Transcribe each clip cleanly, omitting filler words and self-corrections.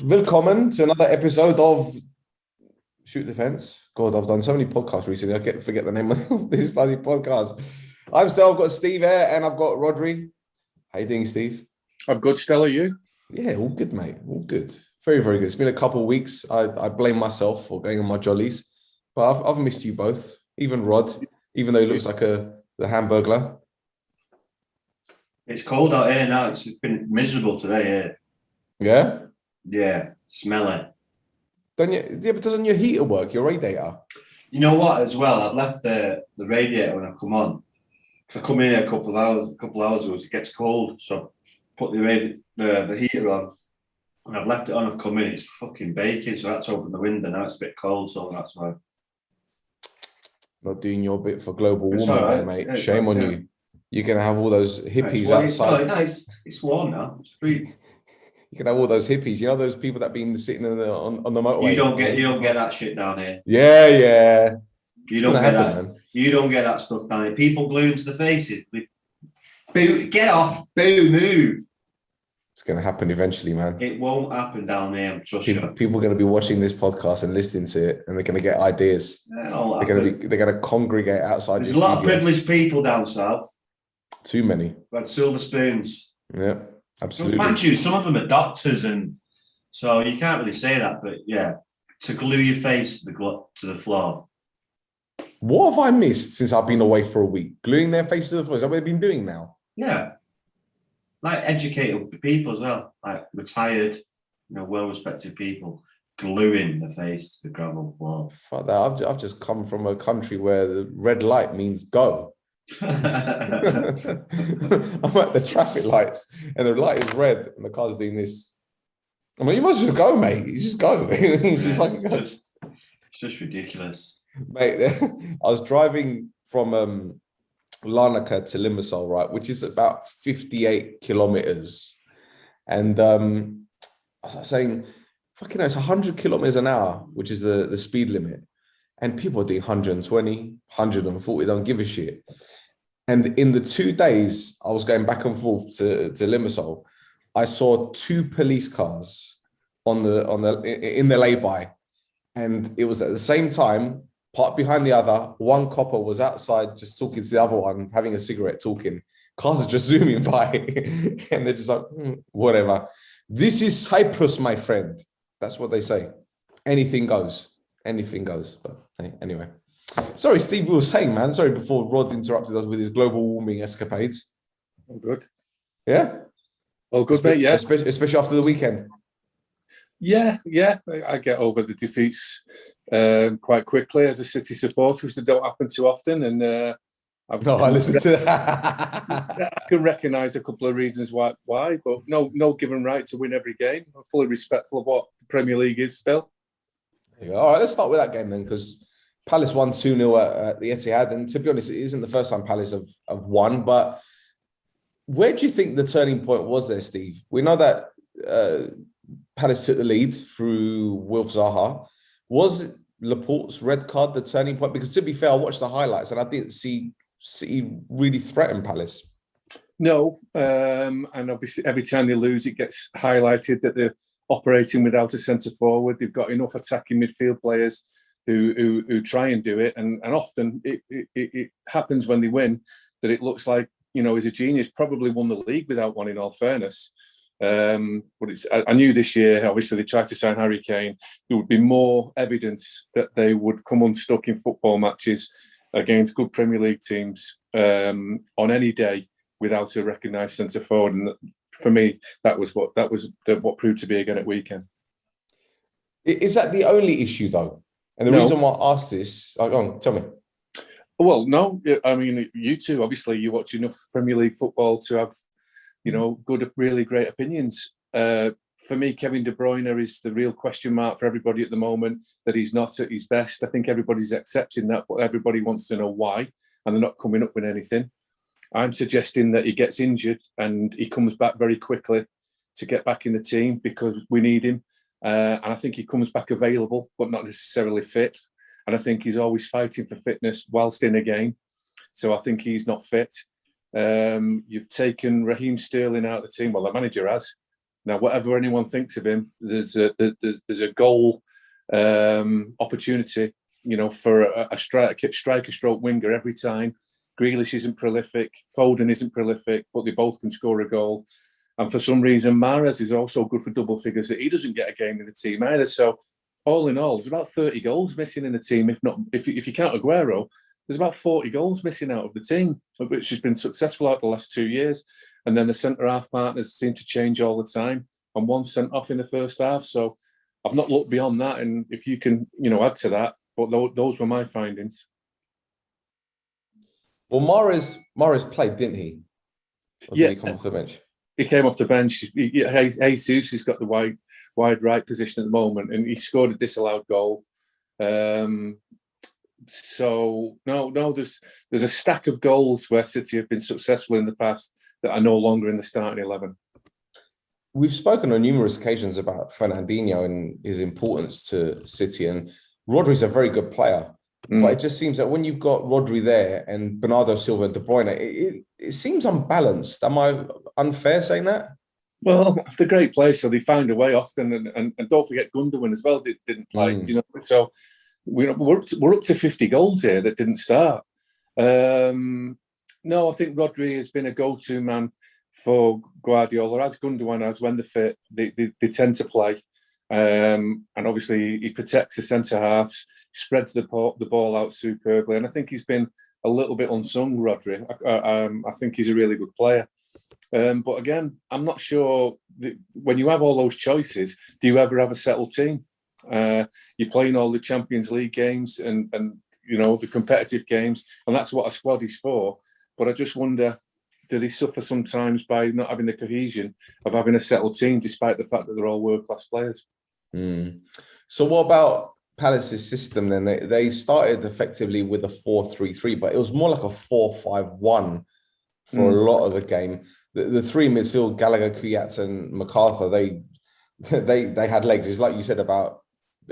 Willkommen to another episode of Shoot the Fence. God, I've done so many podcasts recently. I forget the name of this bloody podcast. I'm Stel. I've got Steve here, and I've got Rhodri. How you doing, Steve? I'm good. Stella, you? Yeah, all good, mate. All good. Very, very good. It's been a couple of weeks. I blame myself for going on my jollies, but I've missed you both. Even Rod, even though he looks like the Hamburglar. It's cold out here now. It's been miserable today here. Yeah? Yeah, smelly. Don't you? Yeah, but doesn't your heater work? Your radiator? You know what? As well, I've left the radiator when I come on. If I come in a couple of hours ago, it gets cold. So I put the heater on, and I've left it on. I've come in, it's fucking baking. So that's open the window now. It's a bit cold, so that's why. Not doing your bit for global It's warming, all right. there, mate. Yeah, it's Shame all on right. you. You're gonna have all those hippies It's outside. it's warm now. It's free. You can have all those hippies. You know those people that been sitting on the motorway. You don't get that shit down here. Yeah. You don't get that. Man. You don't get that stuff down here. People gluing to the faces. Boo, get off. Boo, move. It's gonna happen eventually, man. It won't happen down here. I'm trust you. People are gonna be watching this podcast and listening to it, and they're gonna get ideas. They're gonna congregate outside. There's a lot of privileged people down south. Too many. Like silver spoons. Yeah, absolutely. Mind you, some of them are doctors, and so you can't really say that. But yeah, to glue your face to the floor. What have I missed since I've been away for a week? Gluing their face to the floor. Is that what they've been doing now? Yeah, like educated people as well, like retired, well-respected people gluing the face to the gravel floor. Fuck that! I've just come from a country where the red light means go. I'm at the traffic lights, and the light is red, and the car's doing this. I mean, you must just go, mate. You just go. It's just ridiculous, mate. I was driving from Larnaca to Limassol, right, which is about 58 kilometers, and I was saying, fucking hell, it's 100 kilometers an hour, which is the speed limit, and people are doing 120, 140. Don't give a shit. And in the 2 days I was going back and forth to Limassol, I saw 2 police cars in the lay-by, and it was at the same time, part behind the other. One copper was outside just talking to the other one, having a cigarette, talking. Cars are just zooming by, and they're just like, whatever. This is Cyprus, my friend. That's what they say. Anything goes. Anything goes. But anyway. Sorry, Steve, we were saying, man. Sorry, before Rod interrupted us with his global warming escapades. All good. Yeah? All good, mate, yeah. Especially after the weekend. Yeah. I get over the defeats quite quickly as a City supporter, which they don't happen too often. And I listen to that. I can recognise a couple of reasons why, but no given right to win every game. I'm fully respectful of what the Premier League is still. All right, let's start with that game then, because Palace won 2-0 at the Etihad, and to be honest, it isn't the first time Palace have won, but where do you think the turning point was there, Steve? We know that Palace took the lead through Wilf Zaha. Was Laporte's red card the turning point? Because to be fair, I watched the highlights and I didn't see City really threaten Palace. No, and obviously every time they lose, it gets highlighted that they're operating without a centre forward. They've got enough attacking midfield players who try and do it, and often it happens when they win that it looks like, he's a genius. Probably won the league without one, in all fairness. But I knew this year, obviously they tried to sign Harry Kane, there would be more evidence that they would come unstuck in football matches against good Premier League teams on any day without a recognised centre forward. And for me, that was what proved to be again at weekend. Is that the only issue though? And the reason why I asked this, go on, tell me. Well, no, I mean, you two, obviously, you watch enough Premier League football to have, good, really great opinions. For me, Kevin De Bruyne is the real question mark for everybody at the moment, that he's not at his best. I think everybody's accepting that, but everybody wants to know why, and they're not coming up with anything. I'm suggesting that he gets injured and he comes back very quickly to get back in the team because we need him. And I think he comes back available, but not necessarily fit. And I think he's always fighting for fitness whilst in a game. So I think he's not fit. You've taken Raheem Sterling out of the team. Well, the manager has. Now, whatever anyone thinks of him, there's a goal opportunity, for a striker stroke winger every time. Grealish isn't prolific, Foden isn't prolific, but they both can score a goal. And for some reason, Mahrez is also good for double figures, that he doesn't get a game in the team either. So all in all, there's about 30 goals missing in the team. If you count Aguero, there's about 40 goals missing out of the team, which has been successful out the last 2 years. And then the centre-half partners seem to change all the time. And one sent off in the first half. So I've not looked beyond that. And if you can, add to that, but those were my findings. Well, Mahrez played, didn't he? Or did he come off the bench? He came off the bench. Jesus has got the wide right position at the moment, and he scored a disallowed goal. So no, there's a stack of goals where City have been successful in the past that are no longer in the starting 11. We've spoken on numerous occasions about Fernandinho and his importance to City, and Rhodri's a very good player. But it just seems that when you've got Rhodri there and Bernardo Silva and De Bruyne, it seems unbalanced. Am I unfair saying that? Well, they're great players, so they find a way often. And don't forget Gundogan as well, didn't play. So we're up to 50 goals here that didn't start. No, I think Rhodri has been a go-to man for Guardiola, as Gundogan has. When they're fit, they tend to play. And obviously, he protects the centre-halves, spreads the ball out superbly. And I think he's been a little bit unsung, Rhodri. I think he's a really good player. But again, I'm not sure when you have all those choices, do you ever have a settled team? You're playing all the Champions League games and the competitive games, and that's what a squad is for. But I just wonder, do they suffer sometimes by not having the cohesion of having a settled team, despite the fact that they're all world-class players? So what about Palace's system then? They started effectively with a 4-3-3, but it was more like a 4-5-1 for a lot of the game. The three midfield, Gallagher, Kuyat and MacArthur, they had legs. It's like you said about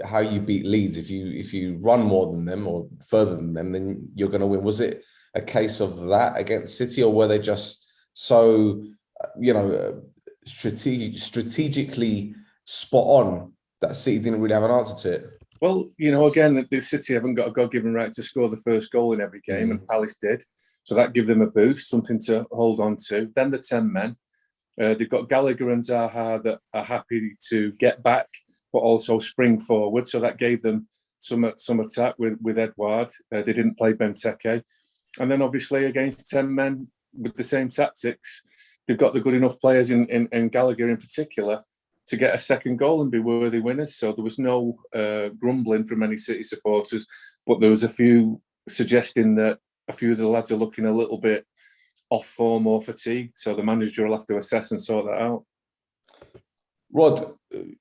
how you beat Leeds. If you run more than them or further than them, then you're going to win. Was it a case of that against City, or were they just so strategically spot on that City didn't really have an answer to it? Well, again, the City haven't got a God-given right to score the first goal in every game, and Palace did. So that gave them a boost, something to hold on to. Then the 10 men. They've got Gallagher and Zaha that are happy to get back, but also spring forward. So that gave them some attack with Edouard. They didn't play Benteke. And then obviously against 10 men with the same tactics, they've got the good enough players in Gallagher in particular to get a second goal and be worthy winners. So there was no grumbling from any City supporters, but there was a few suggesting that a few of the lads are looking a little bit off form or fatigued. So the manager will have to assess and sort that out. Rod,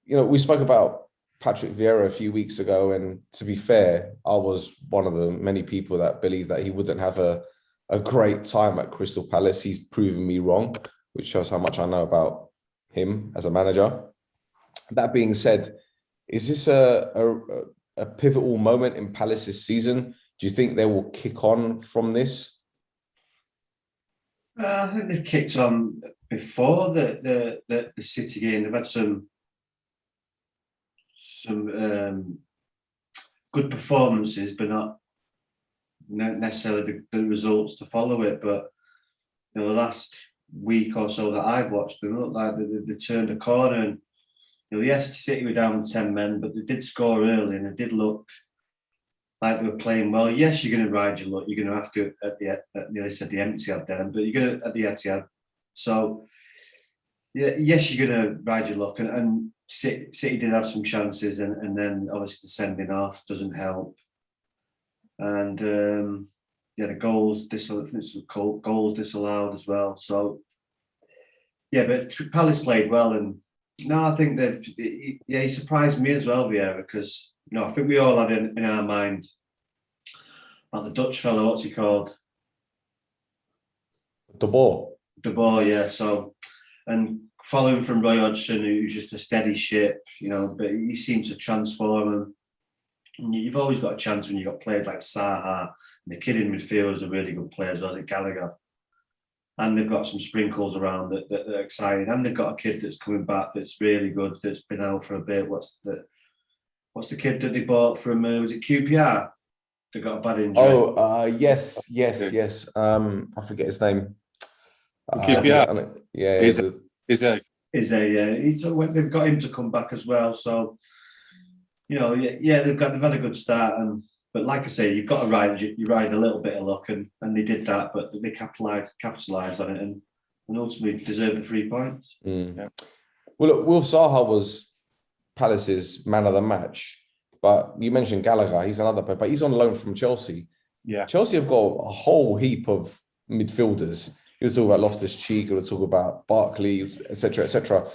we spoke about Patrick Vieira a few weeks ago, and to be fair, I was one of the many people that believed that he wouldn't have a great time at Crystal Palace. He's proven me wrong, which shows how much I know about him as a manager. That being said, is this a pivotal moment in Palace's season? Do you think they will kick on from this? I think they kicked on before the City game. They've had some good performances, but not necessarily the results to follow it. But the last week or so that I've watched, they look like they turned a corner. And yes, City were down 10 men, but they did score early, and they did look like they were playing well. Yes, you're going to ride your luck. You're going to have to nearly said the Etihad then, but you're going to at the Etihad. So yes, you're going to ride your luck, and City did have some chances, and then obviously the sending off doesn't help, and the goals disallowed as well. So but Palace played well, and no, I think he surprised me as well, Vieira, because I think we all had in our mind about the Dutch fellow, what's he called? Dubul. Dubul, yeah. So, and following from Roy Hodgson, who's just a steady ship, but he seems to transform him. And you've always got a chance when you've got players like Zaha, and the kid in midfield is a really good player as well as Gallagher. and they've got some sprinkles around that are exciting, and they've got a kid that's coming back that's really good, that's been out for a bit. What's the kid that they bought from? Was it QPR? They got a bad injury. Oh, yes. I forget his name. QPR. They've got him to come back as well. So, they've had a good start, but like I say, you've got to ride a little bit of luck, and they did that, but they capitalised on it, and ultimately deserved the 3 points. Yeah. Well, look, Wilf Zaha was Palace's man of the match, but you mentioned Gallagher. He's another player, but he's on loan from Chelsea. Yeah, Chelsea have got a whole heap of midfielders. You were talking about Loftus-Cheek, you were talking about Barkley, etc., etc.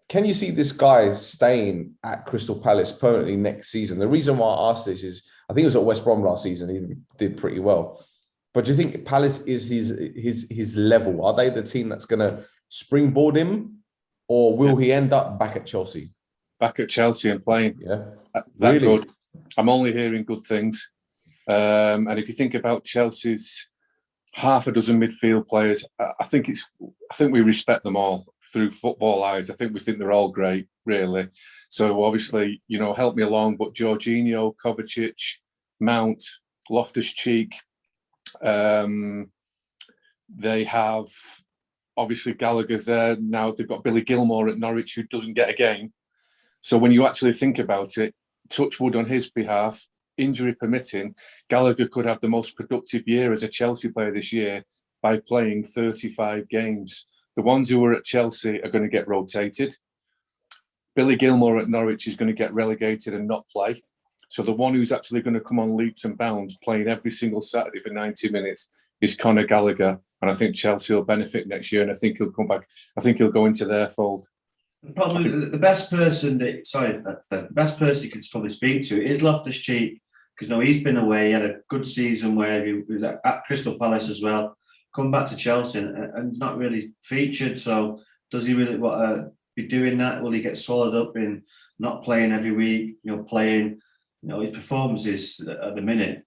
Can you see this guy staying at Crystal Palace permanently next season? The reason why I asked this is, I think it was at West Brom last season. He did pretty well. But do you think Palace is his level? Are they the team that's going to springboard him, or will he end up back at Chelsea? Back at Chelsea and playing. Yeah, really good. I'm only hearing good things. And if you think about Chelsea's half a dozen midfield players, I think we respect them all through football eyes. I think we think they're all great, really. So obviously, help me along, but Jorginho, Kovacic, Mount, Loftus-Cheek, they have obviously Gallagher's there. Now they've got Billy Gilmour at Norwich, who doesn't get a game. So when you actually think about it, touch wood on his behalf, injury permitting, Gallagher could have the most productive year as a Chelsea player this year by playing 35 games. The ones who are at Chelsea are going to get rotated. Billy Gilmour at Norwich is going to get relegated and not play. So the one who's actually going to come on leaps and bounds playing every single Saturday for 90 minutes is Conor Gallagher. And I think Chelsea will benefit next year, and I think he'll come back. I think he'll go into their fold. Probably the best person the best person you could probably speak to is Loftus-Cheek, because he's been away. He had a good season where he was at Crystal Palace as well. Come back to Chelsea and not really featured. So does he really want to be doing that? Will he get swallowed up in not playing every week? Playing. His performances at the minute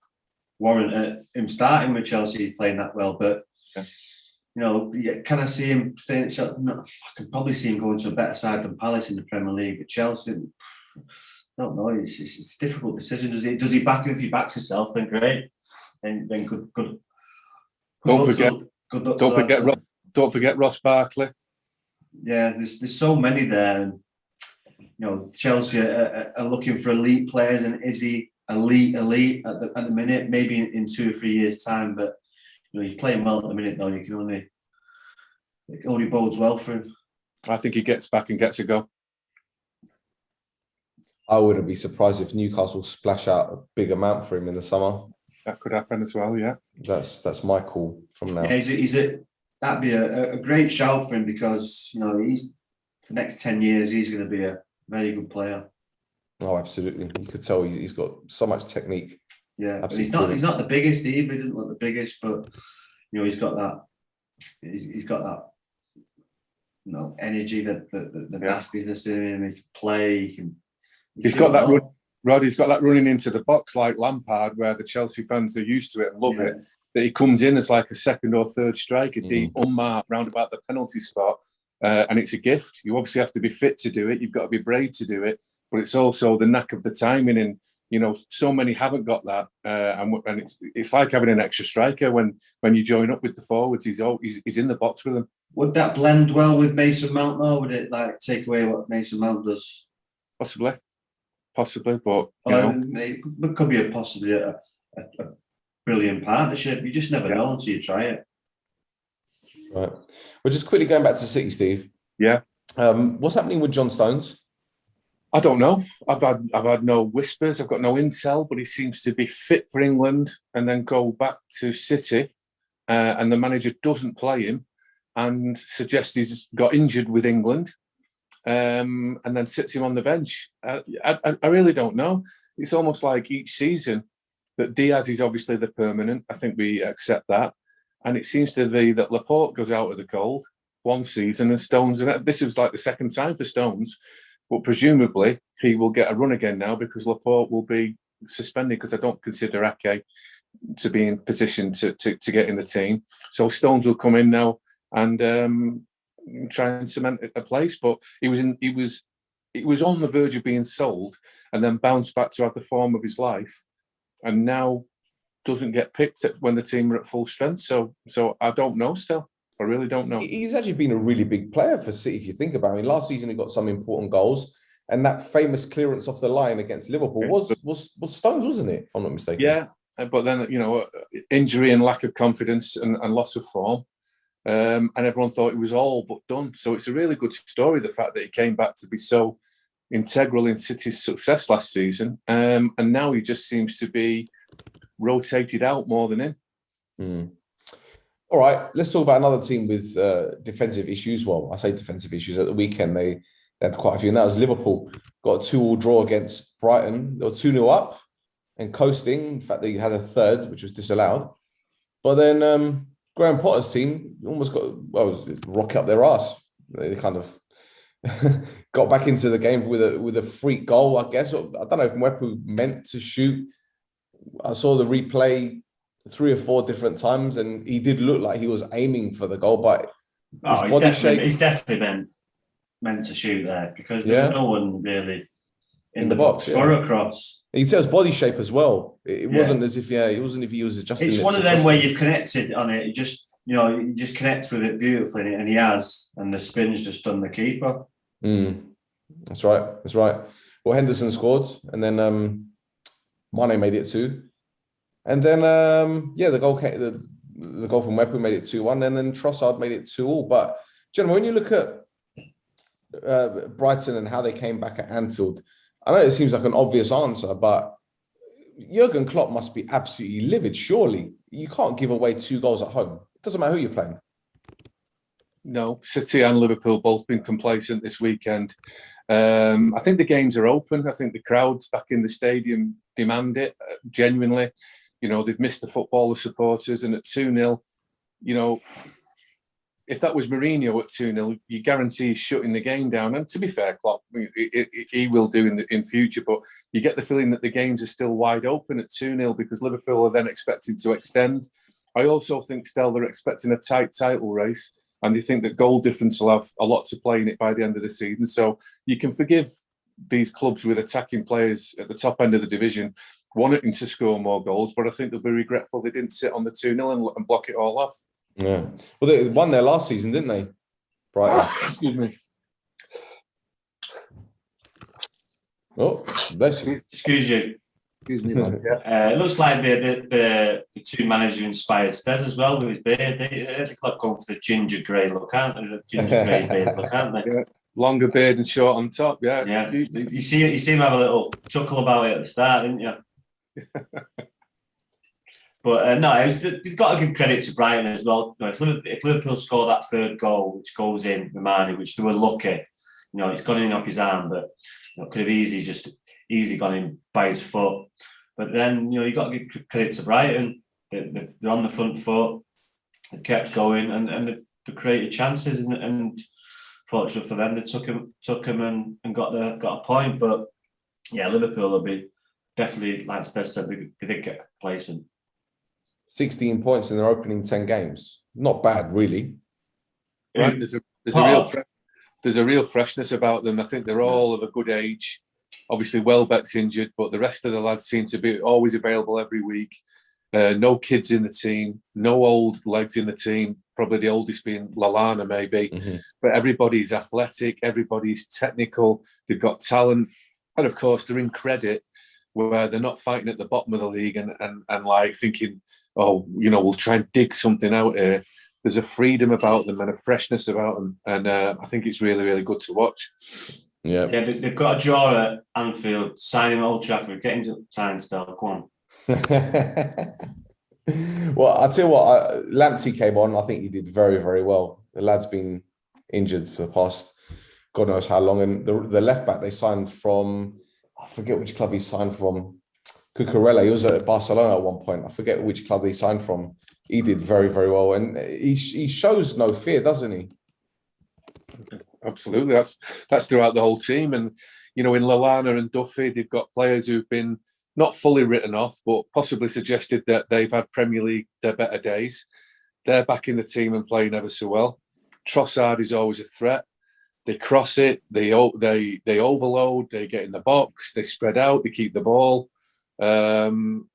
warrant him starting with Chelsea. He's playing that well, but. Can I see him staying at Chelsea? No, I could probably see him going to a better side than Palace in the Premier League. At Chelsea, I don't know. It's a difficult decision. Does he back him? If he backs himself, then great. Then good. Don't forget Ross Barkley. Yeah, there's so many there. And, Chelsea are looking for elite players, and is he elite at the minute? Maybe in 2 or 3 years' time, but. He's playing well at the minute, though. It only bodes well for him. I think he gets back and gets a go. I wouldn't be surprised if Newcastle splash out a big amount for him in the summer. That could happen as well, yeah. That's my call from now. Yeah, that'd be a great shout for him, because he's for the next 10 years he's going to be a very good player. Oh, absolutely! You could tell he's got so much technique. Yeah, he's not the biggest either. He didn't look the biggest, but he's got that. He's got that. Energy, the nastiness in him. He can play. He's got that run. Roddy's got that running into the box like Lampard, where the Chelsea fans are used to it and love it. That he comes in as like a second or third striker, deep, unmarked, round about the penalty spot, and it's a gift. You obviously have to be fit to do it. You've got to be brave to do it, but it's also the knack of the timing. And so many haven't got that, and it's like having an extra striker when you join up with the forwards. He's in the box with them. Would that blend well with Mason Mount, or would it take away what Mason Mount does? Possibly, but it could be possibly a brilliant partnership. You just never know until you try it. Right. Well, just quickly going back to City, Steve. Yeah. What's happening with John Stones? I don't know. I've had no whispers. I've got no intel, but he seems to be fit for England and then go back to City, and the manager doesn't play him and suggests he's got injured with England, and then sits him on the bench. I really don't know. It's almost like each season that Diaz is obviously the permanent. I think we accept that, and it seems to be that Laporte goes out of the cold one season and Stones, and this is like the second time for Stones. But presumably he will get a run again now because Laporte will be suspended, because I don't consider Ake to be in position to get in the team. So Stones will come in now and try and cement a place. But he was on the verge of being sold, and then bounced back to have the form of his life, and now doesn't get picked when the team are at full strength. So I don't know still. I really don't know. He's actually been a really big player for City, if you think about it. I mean, last season he got some important goals, and that famous clearance off the line against Liverpool was Stones, wasn't it? If I'm not mistaken. Yeah, but then injury and lack of confidence and loss of form, and everyone thought it was all but done. So it's a really good story, the fact that he came back to be so integral in City's success last season, and now he just seems to be rotated out more than in. All right, let's talk about another team with defensive issues. Well, I say defensive issues. At the weekend, they had quite a few, and that was Liverpool. Got a 2-2 draw against Brighton. They were 2-0 up and coasting. In fact, they had a third, which was disallowed. But then Graham Potter's team almost got, rocket up their arse. They kind of got back into the game with a freak goal, I guess. I don't know if Mwepu meant to shoot. I saw the replay 3 or 4 different times, and he did look like he was aiming for the goal, but he's definitely meant to shoot there, because there's no one really in the box for a cross. You can tell his body shape as well. It wasn't as if it wasn't if he was adjusting. It's one of them where you've connected on it. You just connect with it beautifully, and he has, and the spin's just done the keeper. That's right. Well, Henderson scored, and then Mane made it 2. And then, the goal came, the goal from Mwepu made it 2-1, and then Trossard made it 2-2. But, gentlemen, when you look at Brighton and how they came back at Anfield, I know it seems like an obvious answer, but Jurgen Klopp must be absolutely livid, surely. You can't give away 2 goals at home. It doesn't matter who you're playing. No, City and Liverpool both been complacent this weekend. I think the games are open. I think the crowds back in the stadium demand it, genuinely. They've missed the football, the supporters, and at 2-0, if that was Mourinho at 2-0, you guarantee he's shutting the game down. And to be fair, Klopp, he will do in future, but you get the feeling that the games are still wide open at 2-0 because Liverpool are then expecting to extend. I also think, Stel, they're expecting a tight title race, and they think that goal difference will have a lot to play in it by the end of the season. So you can forgive these clubs with attacking players at the top end of the division wanting to score more goals, but I think they'll be regretful they didn't sit on the 2-0 and block it all off. Yeah. Well, they won their last season, didn't they? Right. Excuse me. Oh, bless you. Excuse you. Excuse me, man. It looks like the 2 manager inspired Stes as well with his beard. They're going for the ginger grey look, aren't they? The ginger grey beard look, aren't they? Yeah. Longer beard and short on top, yeah. You see him have a little chuckle about it at the start, didn't you? But you've got to give credit to Brighton as well. If Liverpool score that 3rd goal, which goes in, Romani, which they were lucky, it's gone in off his arm, but could have easily gone in by his foot. But then you've got to give credit to Brighton. They're on the front foot. They've kept going, and they've created chances. And fortunately for them, they took him and got a point. But yeah, Liverpool will be definitely, like Steph said, they did get complacent. 16 points in their opening 10 games. Not bad, really. Right, there's a real freshness about them. I think they're all of a good age. Obviously, Welbeck's injured, but the rest of the lads seem to be always available every week. No kids in the team, no old legs in the team. Probably the oldest being Lallana, maybe. Mm-hmm. But everybody's athletic, everybody's technical. They've got talent, and of course, they're in credit where they're not fighting at the bottom of the league and like thinking, we'll try and dig something out here. There's a freedom about them and a freshness about them, and I think it's really, really good to watch. Yeah, they've got a draw at Anfield, signing at Old Trafford, getting to sign Stel. Come on. Well, I'll tell you what, Lamptey came on. I think he did very, very well. The lad's been injured for the past God knows how long, and the left back they signed from, I forget which club he signed from. Cucurella, he was at Barcelona at one point. I forget which club he signed from. He did very, very well, and he shows no fear, doesn't he? Absolutely, that's throughout the whole team. And in Lallana and Duffy, they've got players who've been not fully written off, but possibly suggested that they've had Premier League their better days. They're back in the team and playing ever so well. Trossard is always a threat. They cross it, they overload, they get in the box, they spread out, they keep the ball. And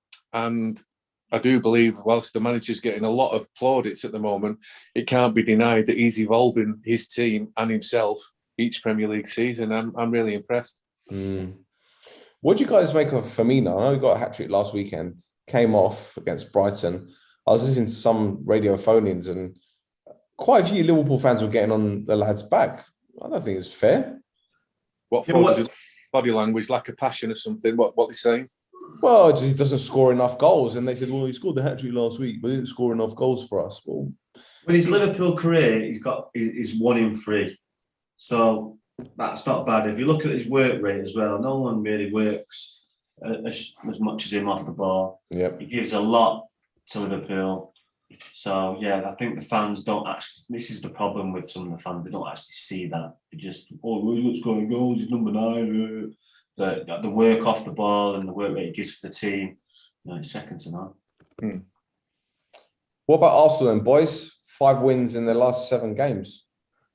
I do believe, whilst the manager's getting a lot of plaudits at the moment, it can't be denied that he's evolving his team and himself each Premier League season. I'm really impressed. What do you guys make of Firmino? I know he got a hat-trick last weekend, came off against Brighton. I was listening to some radio phone-ins and quite a few Liverpool fans were getting on the lad's back. I don't think it's fair. What for? Body language, lack of passion or something? What they're saying? Well, just he doesn't score enough goals. And they said, well, he scored the hat-trick last week, but he didn't score enough goals for us. Well, in his Liverpool career, he's 1 in 3. So that's not bad. If you look at his work rate as well, no one really works as much as him off the ball. Yep. He gives a lot to Liverpool. So, yeah, I think the fans don't actually... This is the problem with some of the fans. They don't actually see that. They just, he looks scoring goals, he's number 9. The work off the ball and the work rate he gives for the team, it's second to none. What about Arsenal then, boys? 5 wins in their last 7 games.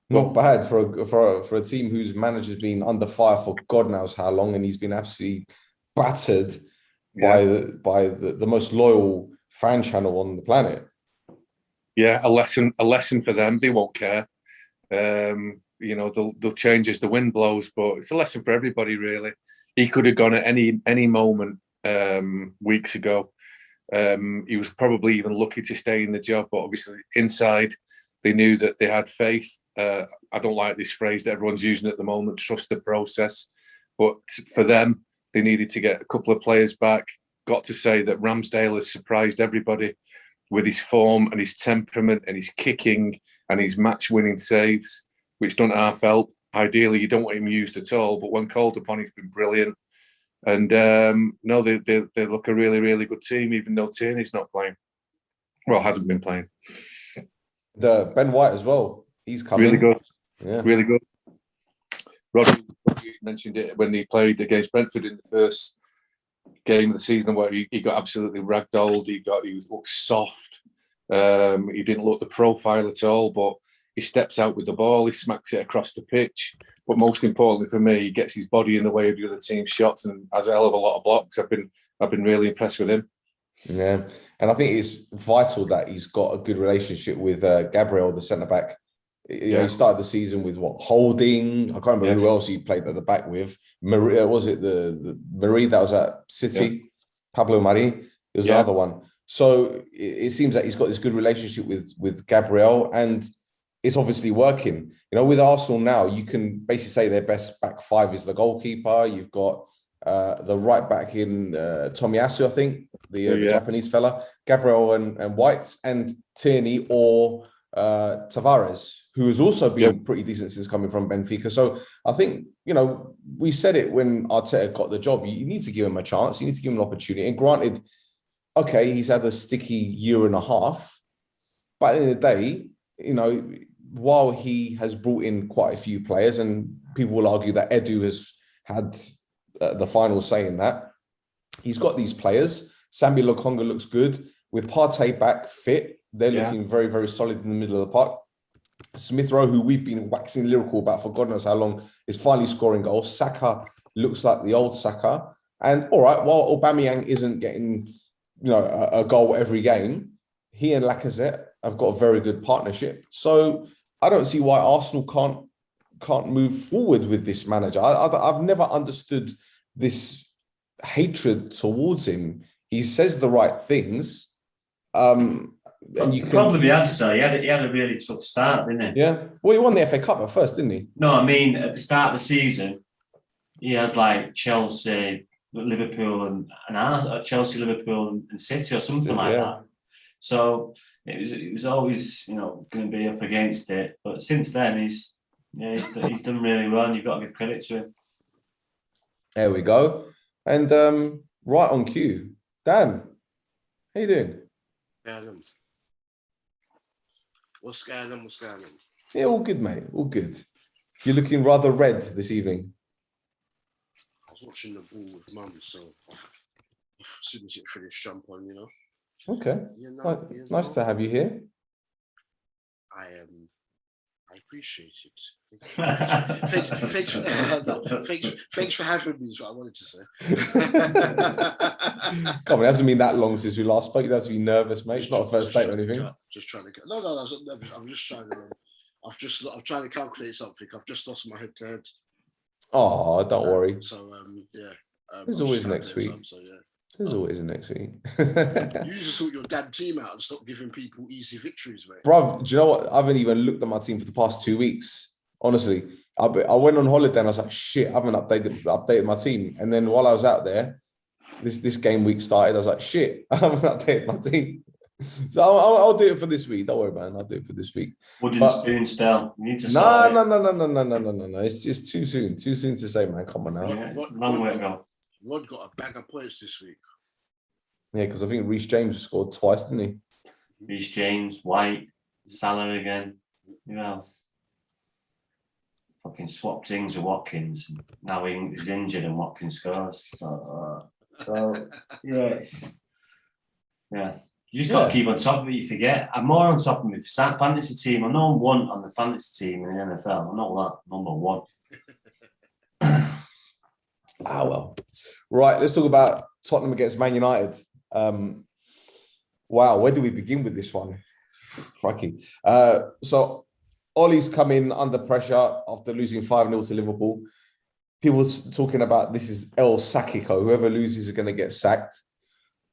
Not bad for a team whose manager's been under fire for God knows how long, and he's been absolutely battered by the most loyal fan channel on the planet. Yeah, a lesson for them. They won't care. They'll change as the wind blows, but it's a lesson for everybody, really. He could have gone at any moment weeks ago. He was probably even lucky to stay in the job, but obviously inside they knew that they had faith. I don't like this phrase that everyone's using at the moment, trust the process. But for them, they needed to get a couple of players back. Got to say that Ramsdale has surprised everybody with his form and his temperament and his kicking and his match-winning saves, which don't half help. Ideally, you don't want him used at all, but when called upon, he's been brilliant. And they look a really, really good team, even though Tierney's not playing. Well, hasn't been playing. The Ben White as well. He's coming. Really good. Yeah. Really good. Rhodri mentioned it when he played against Brentford in the first game of the season, where he got absolutely ragdolled. He looked soft. He didn't look the profile at all, but he steps out with the ball. He smacks it across the pitch. But most importantly for me, he gets his body in the way of the other team's shots and has a hell of a lot of blocks. I've been really impressed with him. Yeah, and I think it's vital that he's got a good relationship with Gabriel, the centre back. He started the season with Holding. I can't remember who else he played at the back with. Marie, was it the Marie that was at City? Yeah. Pablo Mari. There's another one. So it seems that he's got this good relationship with Gabriel, and it's obviously working. With Arsenal now, you can basically say their best back 5 is the goalkeeper. You've got the right back in Tomiyasu, I think, the Japanese fella, Gabriel and White, and Tierney or Tavares, who has also been pretty decent since coming from Benfica. So I think, we said it when Arteta got the job, you need to give him a chance. You need to give him an opportunity. And granted, okay, he's had a sticky year and a half, but at the end of the day, while he has brought in quite a few players, and people will argue that Edu has had the final say in that, he's got these players. Sambi Lokonga looks good. With Partey back fit, they're looking very, very solid in the middle of the park. Smith Rowe, who we've been waxing lyrical about for God knows how long, is finally scoring goals. Saka looks like the old Saka. And all right, while Aubameyang isn't getting, a goal every game, he and Lacazette have got a very good partnership. So I don't see why Arsenal can't move forward with this manager. I've never understood this hatred towards him. He says the right things. And you can probably answer. He had a really tough start, didn't he? Yeah. Well, he won the FA Cup at first, didn't he? No, I mean at the start of the season, he had like Chelsea, Liverpool, and Chelsea, Liverpool, and City, or something like that. So it was always going to be up against it. But since then, he's done really well, and you've got to give credit to him. There we go. And right on cue, Dan, how you doing? What's going on? Yeah, all good, mate. All good. You're looking rather red this evening. I was watching the ball with Mum, so as soon as it finished, jump on, you know. Okay. You know, Well, nice to have you here. I appreciate it. Thanks for having me, is what I wanted to say. Come on, it hasn't been that long since we last spoke. You have to be nervous, mate. It's not a first date or anything. Just trying to go. No, I'm just trying to. I'm trying to calculate something. I've just lost my head to head. Oh, don't worry. So yeah. There's always next week. So yeah. There's always next week. You need to sort your damn team out and stop giving people easy victories, mate. Bruv, do you know what? I haven't even looked at my team for the past 2 weeks. Honestly, I went on holiday and I was like, shit, I haven't updated my team. And then while I was out there, this game week started. I was like, shit, I haven't updated my team. So I'll do it for this week. Don't worry, man. I'll do it for this week. Wooden spoon, Stel. You need to No. It's just too soon. Too soon to say, man. Come on now. Long way to go. Rod got a bag of points this week. Yeah, because I think Reece James scored twice, didn't he? Reece James, White, Salah again. Who else? Fucking swapped things with Watkins. Now he's injured and Watkins scores. So yeah. You just got to keep on top of it. You forget. I'm more on top of my fantasy team. I'm number one on the fantasy team in the NFL. I'm not that number one. Well. Right, let's talk about Tottenham against Man United. Wow, where do we begin with this one? Crikey. So Ollie's come in under pressure after losing 5-0 to Liverpool. People talking about this is El Sacico. Whoever loses is going to get sacked.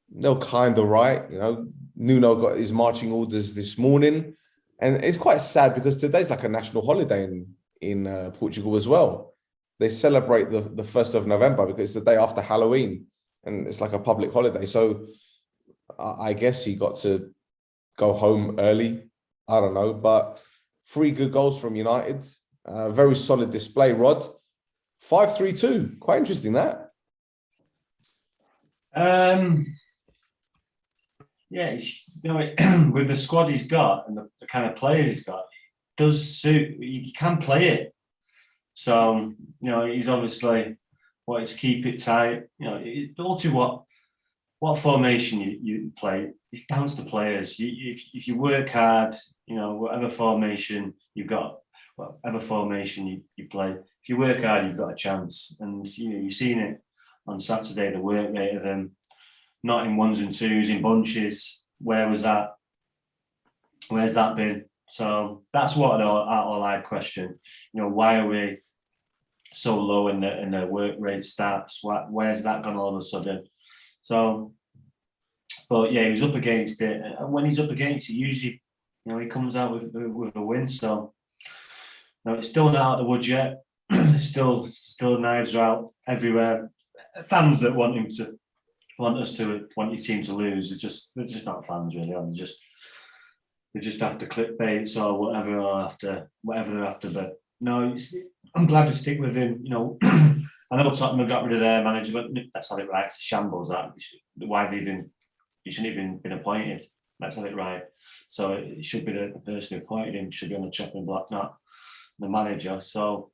They're kind of right. You know, Nuno got his marching orders this morning. And it's quite sad because today's like a national holiday in Portugal as well. They celebrate the 1st of November because it's the day after Halloween and it's like a public holiday. So I guess he got to go home early. I don't know, but 3 good goals from United. Very solid display, Rod. 5-3-2. Quite interesting, that. Yeah, with the squad he's got and the kind of players he's got, it does suit. You can play it. So, he's obviously wanted to keep it tight. All to what formation you play, it's down to the players. If you work hard, whatever formation you've got, whatever formation you play, if you work hard, you've got a chance. And, you've seen it on Saturday, the work rate of them, not in ones and twos, in bunches. Where's that been? So that's what I'd question. Why are we so low in the work rate stats? Where's that gone all of a sudden? So, but yeah, he was up against it, and when he's up against it, usually, he comes out with a win. So, it's still not out of the woods yet. still knives are out everywhere. Fans that want your team to lose, they're just not fans really. They just after clickbaits or whatever they're after. But no, I'm glad to stick with him. I know Tottenham have got rid of their manager, but that's not it right. It's a shambles. That he shouldn't even been appointed. That's not it right. So it should be the person who appointed him should be on the chopping block, not the manager. So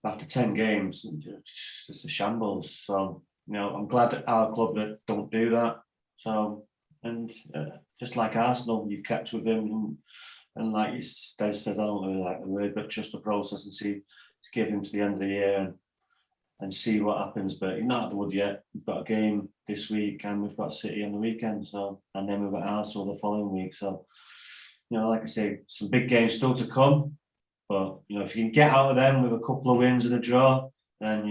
after 10 games, it's a shambles. So I'm glad that our club that don't do that. So and just like Arsenal, you've kept with him, and like Des says, I don't really like the word, but trust the process and see. Let's give him to the end of the year and see what happens. But he's not at the wood yet. We've got a game this week, and we've got City on the weekend. So and then we've got Arsenal the following week. So like I say, some big games still to come. But if you can get out of them with a couple of wins and a draw, then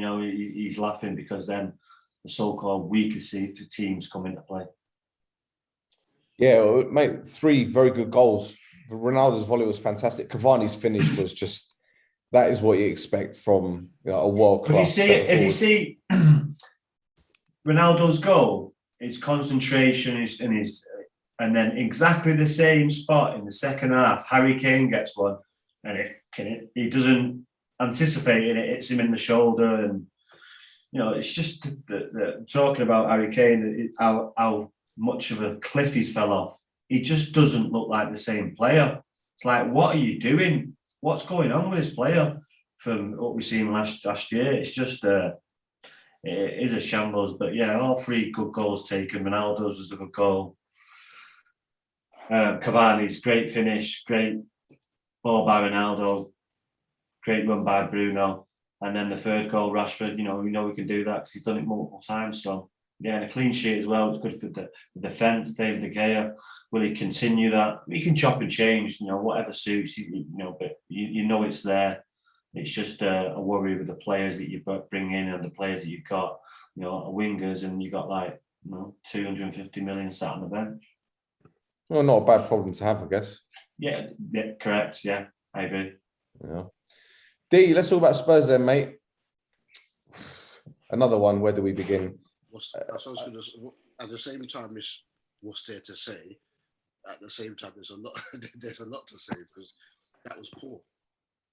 he's laughing, because then the so-called weaker teams come into play. Yeah, mate, 3 very good goals. Ronaldo's volley was fantastic. Cavani's finish was just, that is what you expect from a world-class. If you see Ronaldo's goal, his concentration and then exactly the same spot in the second half, Harry Kane gets one, and he doesn't anticipate it. It hits him in the shoulder, and it's just talking about Harry Kane, how much of a cliff he's fell off. He just doesn't look like the same player. It's like, what are you doing? What's going on with this player from what we've seen last year? It's just it is a shambles. But yeah, all 3 good goals taken. Ronaldo's was a good goal. Cavani's great finish, great ball by Ronaldo, great run by Bruno, and then the 3rd goal, Rashford. We know we can do that because he's done it multiple times. So yeah, and a clean sheet as well. It's good for the defence. David De Gea, will he continue that? He can chop and change, whatever suits you. But you know it's there. It's just a worry with the players that you bring in and the players that you've got. Wingers, and you got 250 million sat on the bench. Well, not a bad problem to have, I guess. Yeah, correct. Yeah, I agree. Yeah. D, let's talk about Spurs then, mate. Another one. Where do we begin? At the same time, is what's there to say. At the same time, there's a lot. There's a lot to say because that was poor.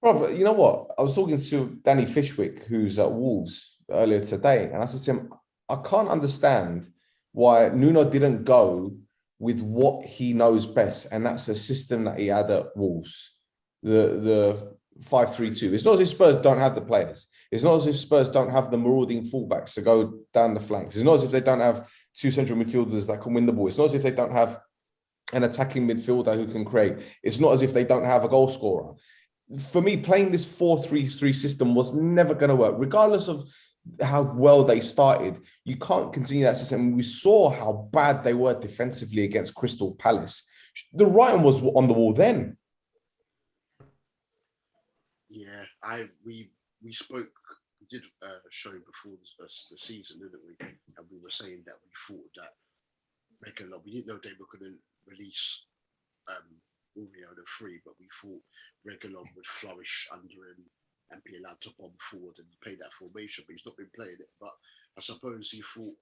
Bro, you know what? I was talking to Danny Fishwick, who's at Wolves earlier today, and I said to him, I can't understand why Nuno didn't go with what he knows best, and that's the system that he had at Wolves, the 5-3-2. It's not as if Spurs don't have the players. It's not as if Spurs don't have the marauding fullbacks to go down the flanks. It's not as if they don't have 2 central midfielders that can win the ball. It's not as if they don't have an attacking midfielder who can create. It's not as if they don't have a goal scorer. For me, playing this 4-3-3 system was never going to work, regardless of how well they started. You can't continue that system. We saw how bad they were defensively against Crystal Palace. The writing was on the wall then. Yeah, we spoke. We did a show before the season, didn't we? And we were saying that we thought that we didn't know they were going to release Oreo the 3, but we thought Reguilon would flourish under him and be allowed to bomb forward and play that formation, but he's not been playing it. But I suppose he thought,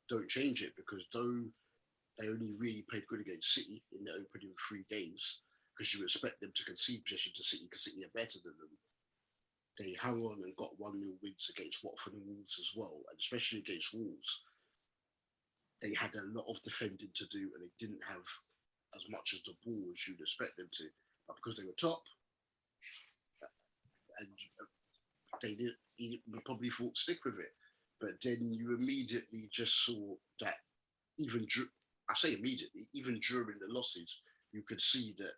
don't change it, because though they only really played good against City in the opening 3 games, because you expect them to concede possession to City because City are better than them, they hung on and got 1-0 wins against Watford and Wolves as well, and especially against Wolves. They had a lot of defending to do, and they didn't have as much as the ball as you'd expect them to. But because they were top, and they did, we probably thought stick with it. But then you immediately just saw that even during the losses, you could see that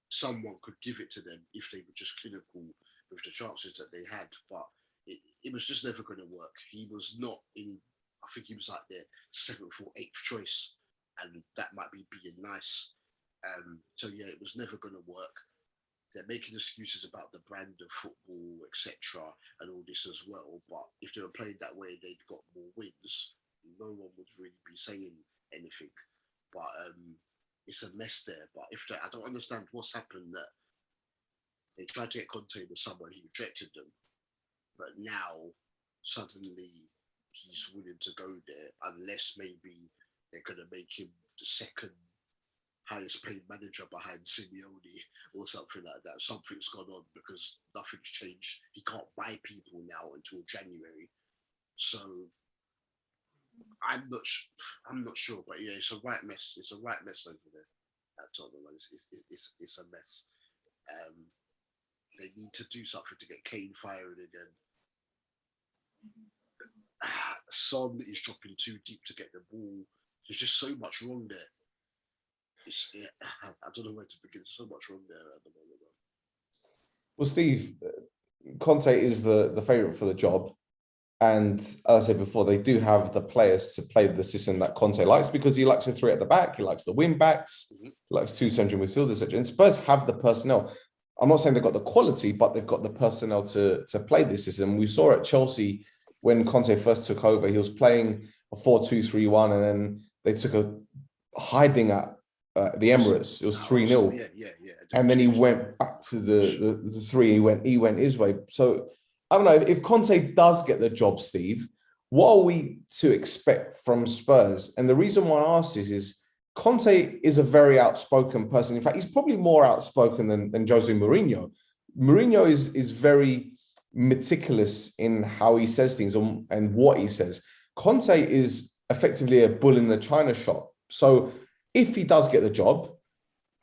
someone could give it to them if they were just clinical with the chances that they had. But it was just never going to work. He was not in, I think he was like their 7th or 8th choice, and that might be being nice. So yeah, it was never going to work. They're making excuses about the brand of football, etc., and all this as well. But if they were playing that way, they'd got more wins. No one would really be saying anything. But it's a mess there. But I don't understand what's happened. That they tried to get Conte with someone, he rejected them, but now suddenly he's willing to go there, unless maybe they're going to make him the 2nd highest paid manager behind Simeone or something like that. Something's gone on because nothing's changed. He can't buy people now until January. So I'm not sure, but yeah, it's a right mess. It's a right mess over there at Tottenham. It's a mess. They need to do something to get Kane firing again. Son is dropping too deep to get the ball. There's just so much wrong there. I don't know where to begin. There's so much wrong there at the moment. Well, Steve, Conte is the favourite for the job. And as I said before, they do have the players to play the system that Conte likes, because he likes a 3 at the back. He likes the wing backs. He likes 2 central midfielders, etc. And Spurs have the personnel. I'm not saying they've got the quality, but they've got the personnel to play this system. We saw at Chelsea when Conte first took over, he was playing a 4-2-3-1, and then they took a hiding at the Emirates. It was 3-0. Yeah. And then he went back to the 3. He went his way. So I don't know, if Conte does get the job, Steve, what are we to expect from Spurs? And the reason why I ask this is Conte is a very outspoken person. In fact, he's probably more outspoken than Jose Mourinho. Mourinho is very meticulous in how he says things and what he says. Conte is effectively a bull in the china shop. So if he does get the job,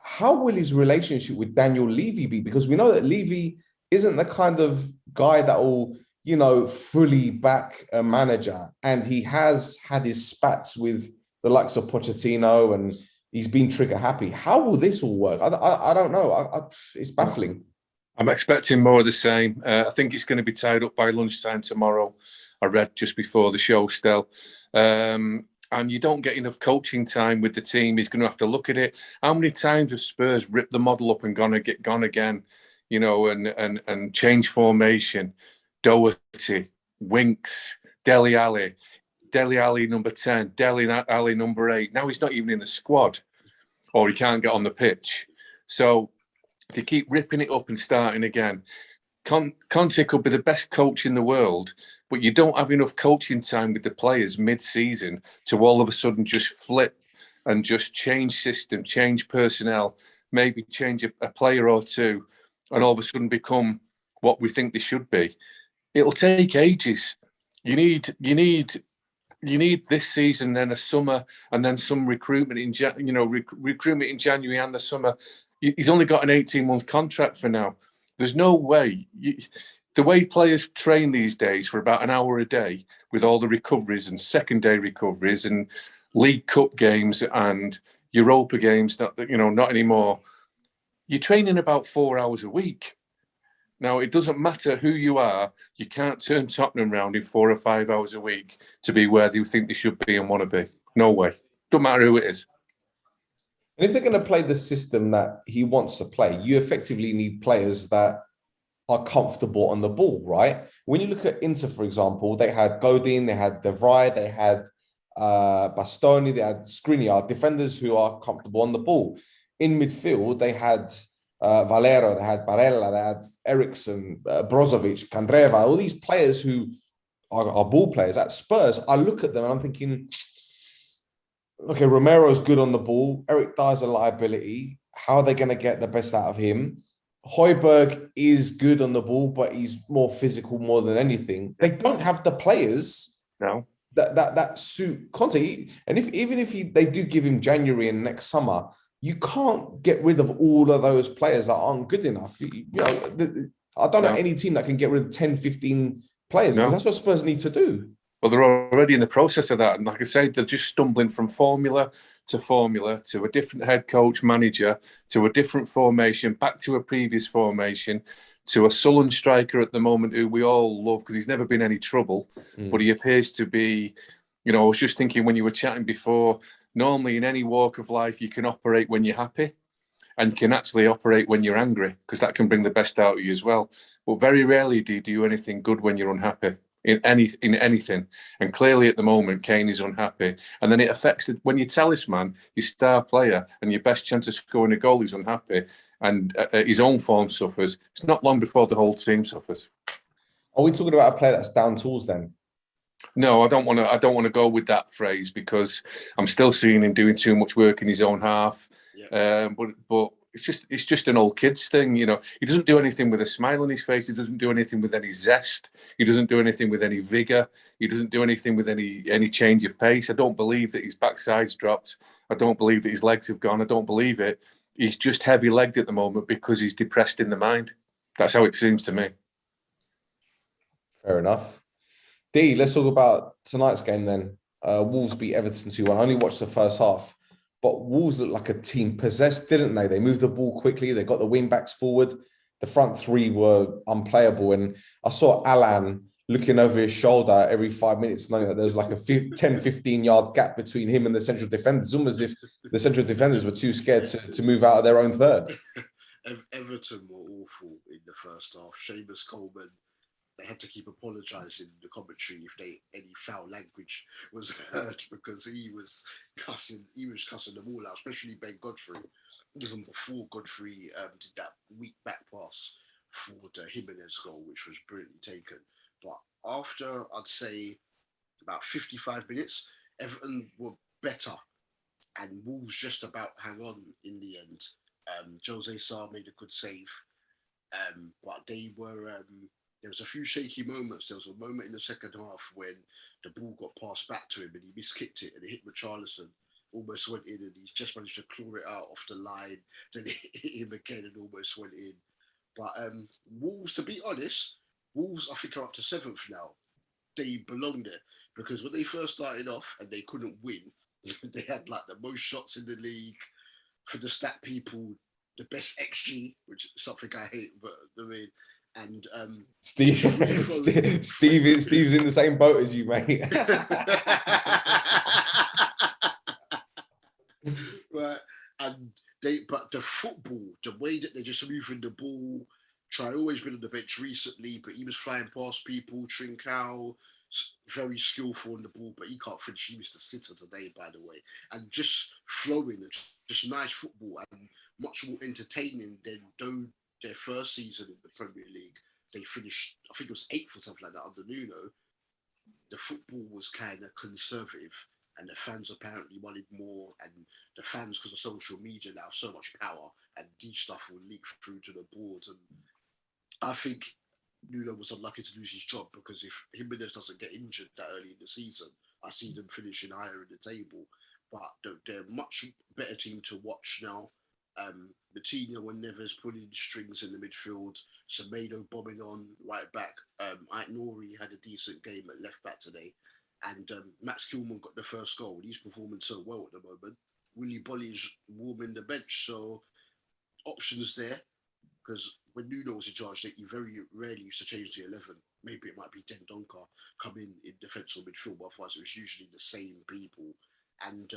how will his relationship with Daniel Levy be? Because we know that Levy isn't the kind of guy that will fully back a manager, and he has had his spats with the likes of Pochettino, and he's been trigger happy. How will this all work? I don't know. It's baffling. I'm expecting more of the same. I think it's going to be tied up by lunchtime tomorrow. I read just before the show, Stel. And you don't get enough coaching time with the team. He's going to have to look at it. How many times have Spurs ripped the model up and gone again, and change formation? Doherty, Winks, Dele Alli number 10, Dele Alli number 8. Now he's not even in the squad, or he can't get on the pitch. So they keep ripping it up and starting again. Conte could be the best coach in the world, but you don't have enough coaching time with the players mid-season to all of a sudden just flip and just change system, change personnel, maybe change a player or two, and all of a sudden become what we think they should be. It'll take ages. You need this season, then a summer, and then some recruitment in recruitment in January and the summer. He's only got an 18-month contract for now. There's no way. The way players train these days for about an hour a day with all the recoveries and second-day recoveries and League Cup games and Europa games, not anymore. You're training about 4 hours a week. Now, it doesn't matter who you are. You can't turn Tottenham round in 4 or 5 hours a week to be where they think they should be and want to be. No way. Don't matter who it is. And if they're going to play the system that he wants to play, you effectively need players that are comfortable on the ball, right? When you look at Inter, for example, they had Godin, they had De Vrij, they had Bastoni, they had Skriniar, defenders who are comfortable on the ball. In midfield, they had Valero, they had Barella, they had Eriksson, Brozovic, Kandreva, all these players who are ball players. At Spurs, I look at them and I'm thinking, okay, Romero's good on the ball. Eric Dyer's a liability. How are they going to get the best out of him? Højbjerg is good on the ball, but he's more physical more than anything. They don't have the players that suit Conte. And even if they do give him January and next summer, you can't get rid of all of those players that aren't good enough. I don't know any team that can get rid of 10, 15 players, because that's what Spurs need to do. Well, they're already in the process of that. And like I say, they're just stumbling from formula to a different head coach, manager, to a different formation, back to a previous formation, to a sullen striker at the moment who we all love because he's never been any trouble. But he appears to be, I was just thinking when you were chatting before, normally in any walk of life, you can operate when you're happy and can actually operate when you're angry, because that can bring the best out of you as well. But very rarely do you do anything good when you're unhappy. In anything, and clearly at the moment Kane is unhappy, and then it affects when your talisman, your star player, and your best chance of scoring a goal is unhappy, and his own form suffers. It's not long before the whole team suffers. Are we talking about a player that's down tools then? No, I don't want to go with that phrase, because I'm still seeing him doing too much work in his own half. But it's just an old kids thing, He doesn't do anything with a smile on his face. He doesn't do anything with any zest. He doesn't do anything with any vigor. He doesn't do anything with any change of pace. I don't believe that his backside's dropped. I don't believe that his legs have gone. I don't believe it. He's just heavy-legged at the moment because he's depressed in the mind. That's how it seems to me. Fair enough. D, let's talk about tonight's game then. Wolves beat Everton 2-1. I only watched the first half. But Wolves looked like a team possessed, didn't they? They moved the ball quickly. They got the wing backs forward. The front three were unplayable. And I saw Alan looking over his shoulder every 5 minutes, knowing that there's like a 10, 15-yard gap between him and the central defenders, almost as if the central defenders were too scared to move out of their own third. Everton were awful in the first half. Seamus Coleman, they had to keep apologising in the commentary if any foul language was heard, because he was cussing them all out, especially Ben Godfrey. Even before Godfrey did that weak back pass for the Jimenez goal, which was brilliantly taken. But after, I'd say, about 55 minutes, Everton were better, and Wolves just about hang on in the end. Jose Sarr made a good save, but they were... there was a few shaky moments. There was a moment in the second half when the ball got passed back to him and he miskicked it and it hit Richarlison, almost went in, and he just managed to claw it out off the line. Then it hit him again and almost went in. But Wolves, to be honest, Wolves, I think, are up to 7th now. They belong there because when they first started off and they couldn't win, they had like the most shots in the league. For the stat people, the best XG, which is something I hate, but I mean, and Steve's in the same boat as you, mate. Right, and but the football, the way that they're just moving the ball. Try always been on the bench recently, but he was flying past people. Trincao, very skillful on the ball, but he can't finish. He missed a sitter today, by the way, and just flowing and just nice football and much more entertaining than their first season in the Premier League. They finished, I think it was 8th or something like that under Nuno. The football was kind of conservative, and the fans apparently wanted more. And the fans, because of social media now, have so much power, and these stuff will leak through to the board. And I think Nuno was unlucky to lose his job because if Jimenez doesn't get injured that early in the season, I see them finishing higher in the table. But they're a much better team to watch now. Coutinho and Neves pulling strings in the midfield. Semedo bombing on right back. Aït-Nouri had a decent game at left back today. And Max Kilman got the first goal. He's performing so well at the moment. Willy Bolly's warming the bench. So options there. Because when Nuno was in charge, he very rarely used to change the 11. Maybe it might be Dendoncker coming in defensive midfield, but otherwise it was usually the same people. And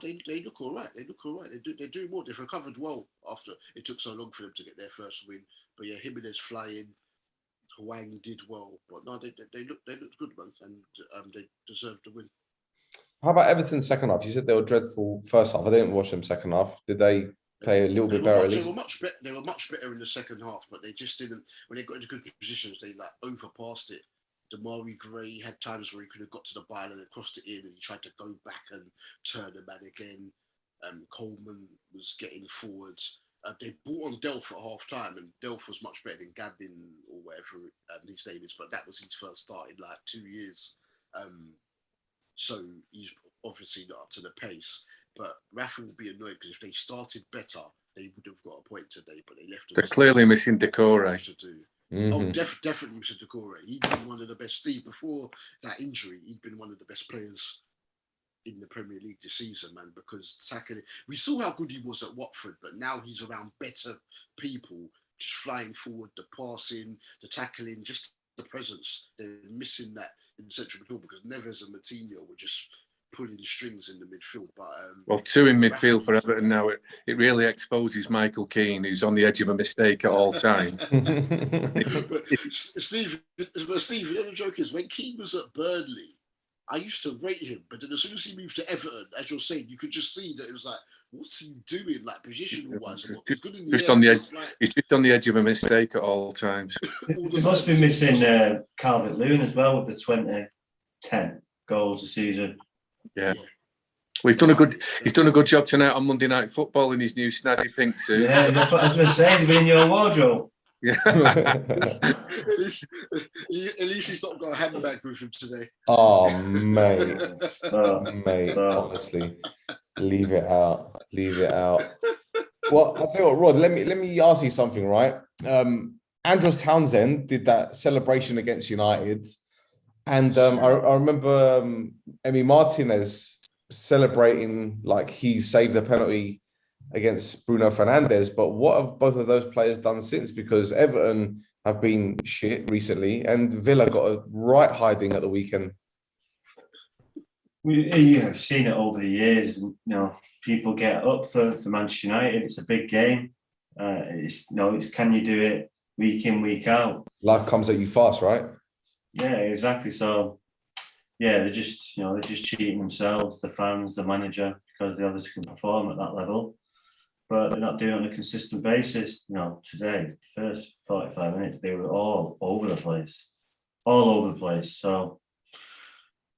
they look all right. They look all right. They do more. They've recovered well after it took so long for them to get their first win. But yeah, Jimenez flying. Hwang did well, but no, they looked good, man, and they deserved the win. How about Everton's second half? You said they were dreadful first half. I didn't watch them second half. Did they play a little bit better? They were much better. They were much better in the second half, but they just didn't. When they got into good positions, they like overpassed it. Damari Gray had times where he could have got to the byline and crossed it in, and he tried to go back and turn the man again. Coleman was getting forwards. They brought on Delph at half time, and Delph was much better than Gavin or whatever his name is, but that was his first start in like 2 years. So he's obviously not up to the pace. But Rafa will be annoyed because if they started better, they would have got a point today, but they left. They're clearly missing Decore. Oh, definitely missing Decore. He'd been one of the best. Steve, before that injury, he'd been one of the best players in the Premier League this season, man, because tackling. We saw how good he was at Watford, but now he's around better people, just flying forward, the passing, the tackling, just the presence. They're missing that in central midfield because Neves and Coutinho were just pulling strings in the midfield. But well, 2 in midfield for Everton now. It really exposes Michael Keane, who's on the edge of a mistake at all times. But Steve, the joke is when Keane was at Burnley, I used to rate him, but then as soon as he moved to Everton, as you're saying, you could just see that it was like, what's he doing, like positional-wise? He's good in the just air, on the edge. like, He's just on the edge of a mistake at all times. He must be missing Calvert-Lewin as well with the 2010 goals a season. Yeah. Well, he's done a good job tonight on Monday Night Football in his new snazzy pink suit. Yeah, that's what I was going to say. He's been in your wardrobe. Yeah. at least he's not got a handbag with him today. Oh, mate. Honestly, leave it out. Well, I'll tell you what, Rod, let me ask you something, right? Andros Townsend did that celebration against United, and I remember Emi Martinez celebrating like he saved a penalty against Bruno Fernandes. But what have both of those players done since? Because Everton have been shit recently, and Villa got a right hiding at the weekend. You have seen it over the years, and people get up for Manchester United. It's a big game. It's can you do it week in, week out? Life comes at you fast, right? Yeah, exactly. So, yeah, they're just cheating themselves, the fans, the manager, because the others can perform at that level, but they're not doing it on a consistent basis. Today, the first 45 minutes, they were all over the place. So,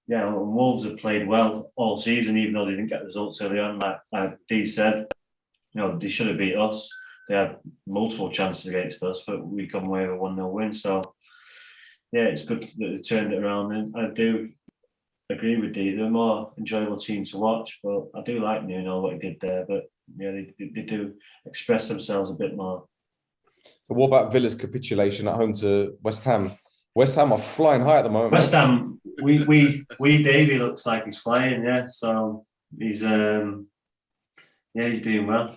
yeah, Wolves have played well all season, even though they didn't get results early on. Like Dee said, they should have beat us. They had multiple chances against us, but we come away with a 1-0 win. So, yeah, it's good that they turned it around. And I do agree with Dee. They're a more enjoyable team to watch, but I do like Nuno, what he did there. But, yeah, they do express themselves a bit more. What about Villa's capitulation at home to West Ham? West Ham are flying high at the moment. West Ham, we Davey looks like he's flying, yeah. So he's he's doing well.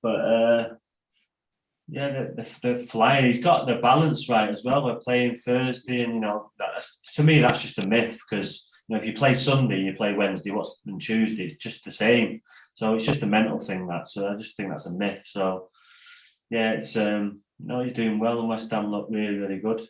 But they're flying. He's got the balance right as well. We're playing Thursday, and to me that's just a myth, because if you play Sunday, you play Wednesday, and Tuesday, it's just the same. So it's just a mental thing, that. So I just think that's a myth. So yeah, it's he's doing well, and West Ham look really, really good.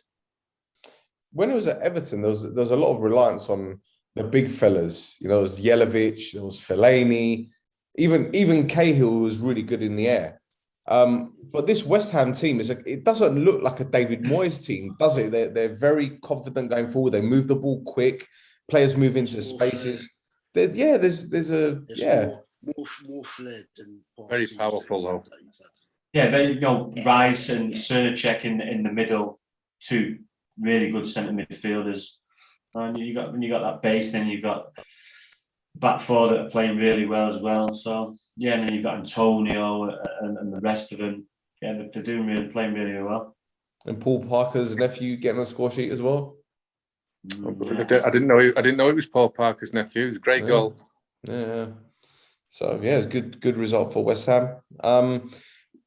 When it was at Everton, there was a lot of reliance on the big fellas. There was Jelavic, there was Fellaini, even Cahill was really good in the air. But this West Ham team it doesn't look like a David Moyes team, does it? They're very confident going forward. They move the ball quick. Players move into spaces. There's more flair than very powerful though. Yeah, then Rice and Srnicek in the middle, two really good centre midfielders. And when you got that base, then you've got back four that are playing really well as well. So yeah, and then you've got Antonio and the rest of them. Yeah, they're playing really well. And Paul Parker's nephew getting on the score sheet as well. I didn't know it was Paul Parker's nephew. It was a great goal. Yeah. So yeah, it's good result for West Ham.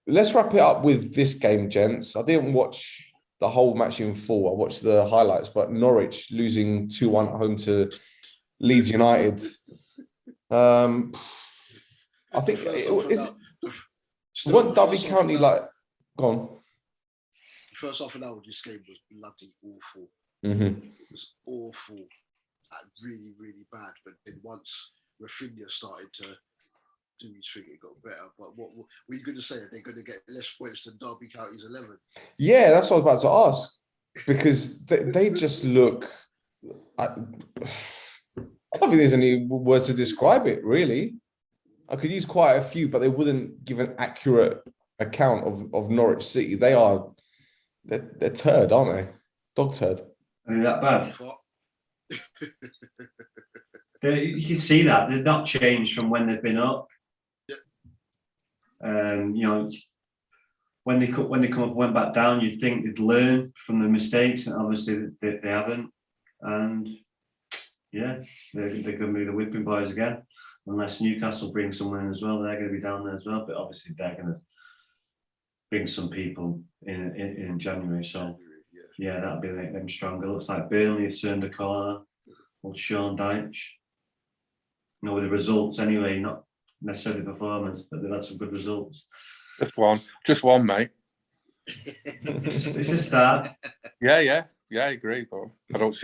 Let's wrap it up with this game, gents. I didn't watch the whole match in full. I watched the highlights, but Norwich losing 2-1 at home to Leeds United. I think what Derby County like. Go on. The first half an hour of this game was bloody awful. Mm-hmm. It was awful, really, really bad. But then once Rafinha started to do his thing, it got better. But what were you going to say? Are they going to get less points than Derby County's 11? Yeah, that's what I was about to ask, because they just look. I don't think there's any words to describe it, really. I could use quite a few, but they wouldn't give an accurate account of Norwich City. They're turd, aren't they? Dog turd. Are they that bad? You can see that they've not changed from when they've been up. When they come up and went back down, you'd think they'd learn from the mistakes, and obviously they haven't. And yeah, they're going to be the whipping boys again, unless Newcastle brings someone in as well. They're going to be down there as well, but obviously they're going to bring some people in January. So yeah, that'll be them stronger. Looks like Burnley have turned a corner. Old Sean Dyche. With the results anyway, not necessarily performance, but they've had some good results. Just one, mate. It's a start. Yeah, I agree, but I don't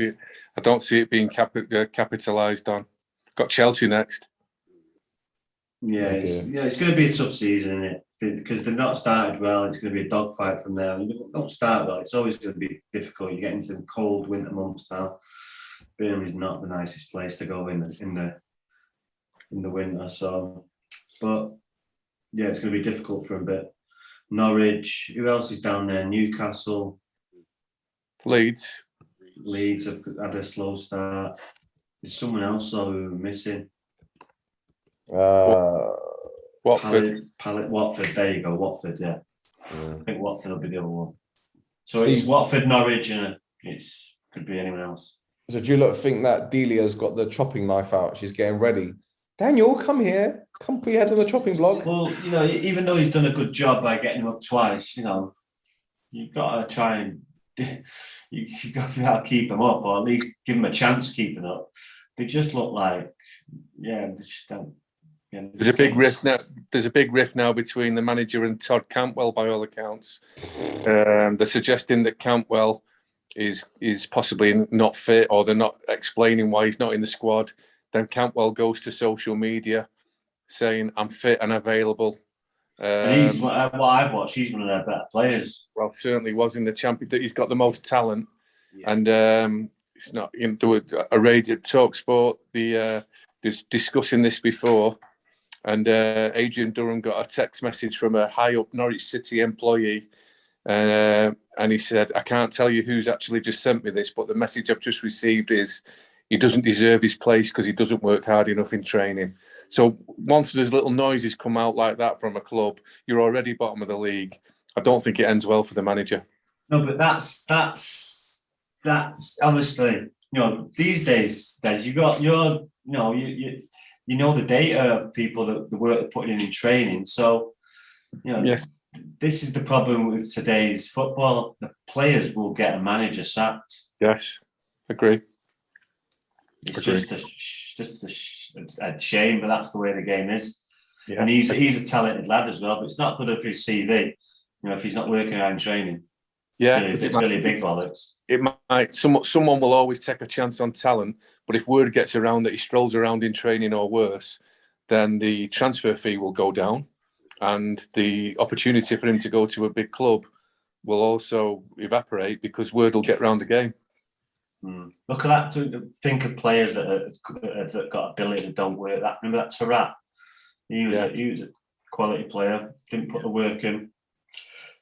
see it being capitalised on. Got Chelsea next. Yeah, it's going to be a tough season, isn't it? Because they've not started well. It's going to be a dogfight from there. You don't start well, it's always going to be difficult. You get into the cold winter months now. Burnley's not the nicest place to go in the winter. So, but yeah, it's going to be difficult for a bit. Norwich. Who else is down there? Newcastle. Leeds have had a slow start. There's someone else though who we're missing. Watford. Watford. There you go. Watford. Yeah. I think Watford will be the other one. So it's Watford, Norwich, and it could be anyone else. So do you lot think that Delia's got the chopping knife out? She's getting ready. Daniel, come here. Come put your head on the chopping block. Well, even though he's done a good job by getting him up twice, you've got to try and you've got to be able to keep him up, or at least give him a chance keeping up. They just look like, they just don't. There's a big rift now. There's a big rift now between the manager and Todd Cantwell, by all accounts. They're suggesting that Cantwell is possibly not fit, or they're not explaining why he's not in the squad. Then Cantwell goes to social media saying, "I'm fit and available." And he's what I've watched. He's one of their better players. Well, certainly was in the champion. He's got the most talent, and it's not into a radio talk sport. Discussing this before, and Adrian Durham got a text message from a high up Norwich City employee, and he said, "I can't tell you who's actually just sent me this, but the message I've just received is he doesn't deserve his place because he doesn't work hard enough in training." So once there's little noises come out like that from a club, you're already bottom of the league. I don't think it ends well for the manager. No, but that's obviously, these days, you got you know the data of people that the work they're putting in training. So, Yes. This is the problem with today's football. The players will get a manager sacked. Yes, agree. It's just a shame, but that's the way the game is. Yeah. And he's a talented lad as well, but it's not good for his CV. If he's not working around training. Yeah, it's really big bollocks. It might. Someone will always take a chance on talent, but if word gets around that he strolls around in training or worse, then the transfer fee will go down, and the opportunity for him to go to a big club will also evaporate because word will get round the game. Look at that. Think of players that got ability that don't work. Remember that Tarat? He was a quality player. Didn't put the work in.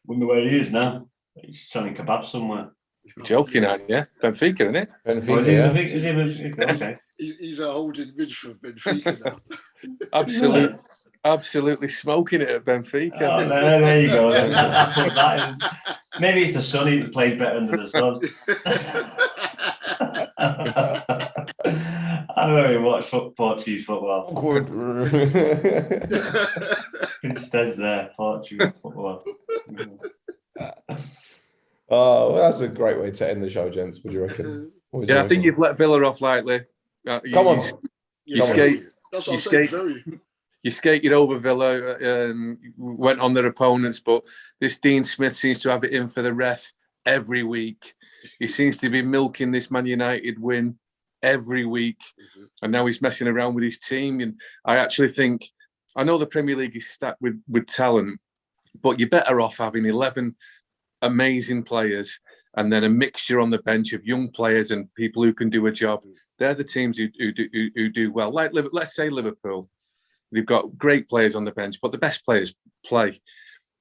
Wonder where he is now. He's selling kebabs somewhere. You're joking, aren't you? Benfica, isn't it? Benfica, okay. He's a holding midfield Benfica now. Absolutely smoking it at Benfica. Oh, there you go. I put that in. Maybe it's the sun. He plays better under the sun. I don't really watch Portuguese football. Awkward. Instead, there Portuguese football. Oh, well, that's a great way to end the show, gents. What do you reckon? I think you've let Villa off lightly. Come on. You skated over Villa, went on their opponents, but this Dean Smith seems to have it in for the ref every week. He seems to be milking this Man United win every week, and now he's messing around with his team. And I actually think, I know the Premier League is stacked with talent, but you're better off having 11 amazing players and then a mixture on the bench of young players and people who can do a job. They're the teams who do well. Like, let's say Liverpool. They've got great players on the bench, but the best players play.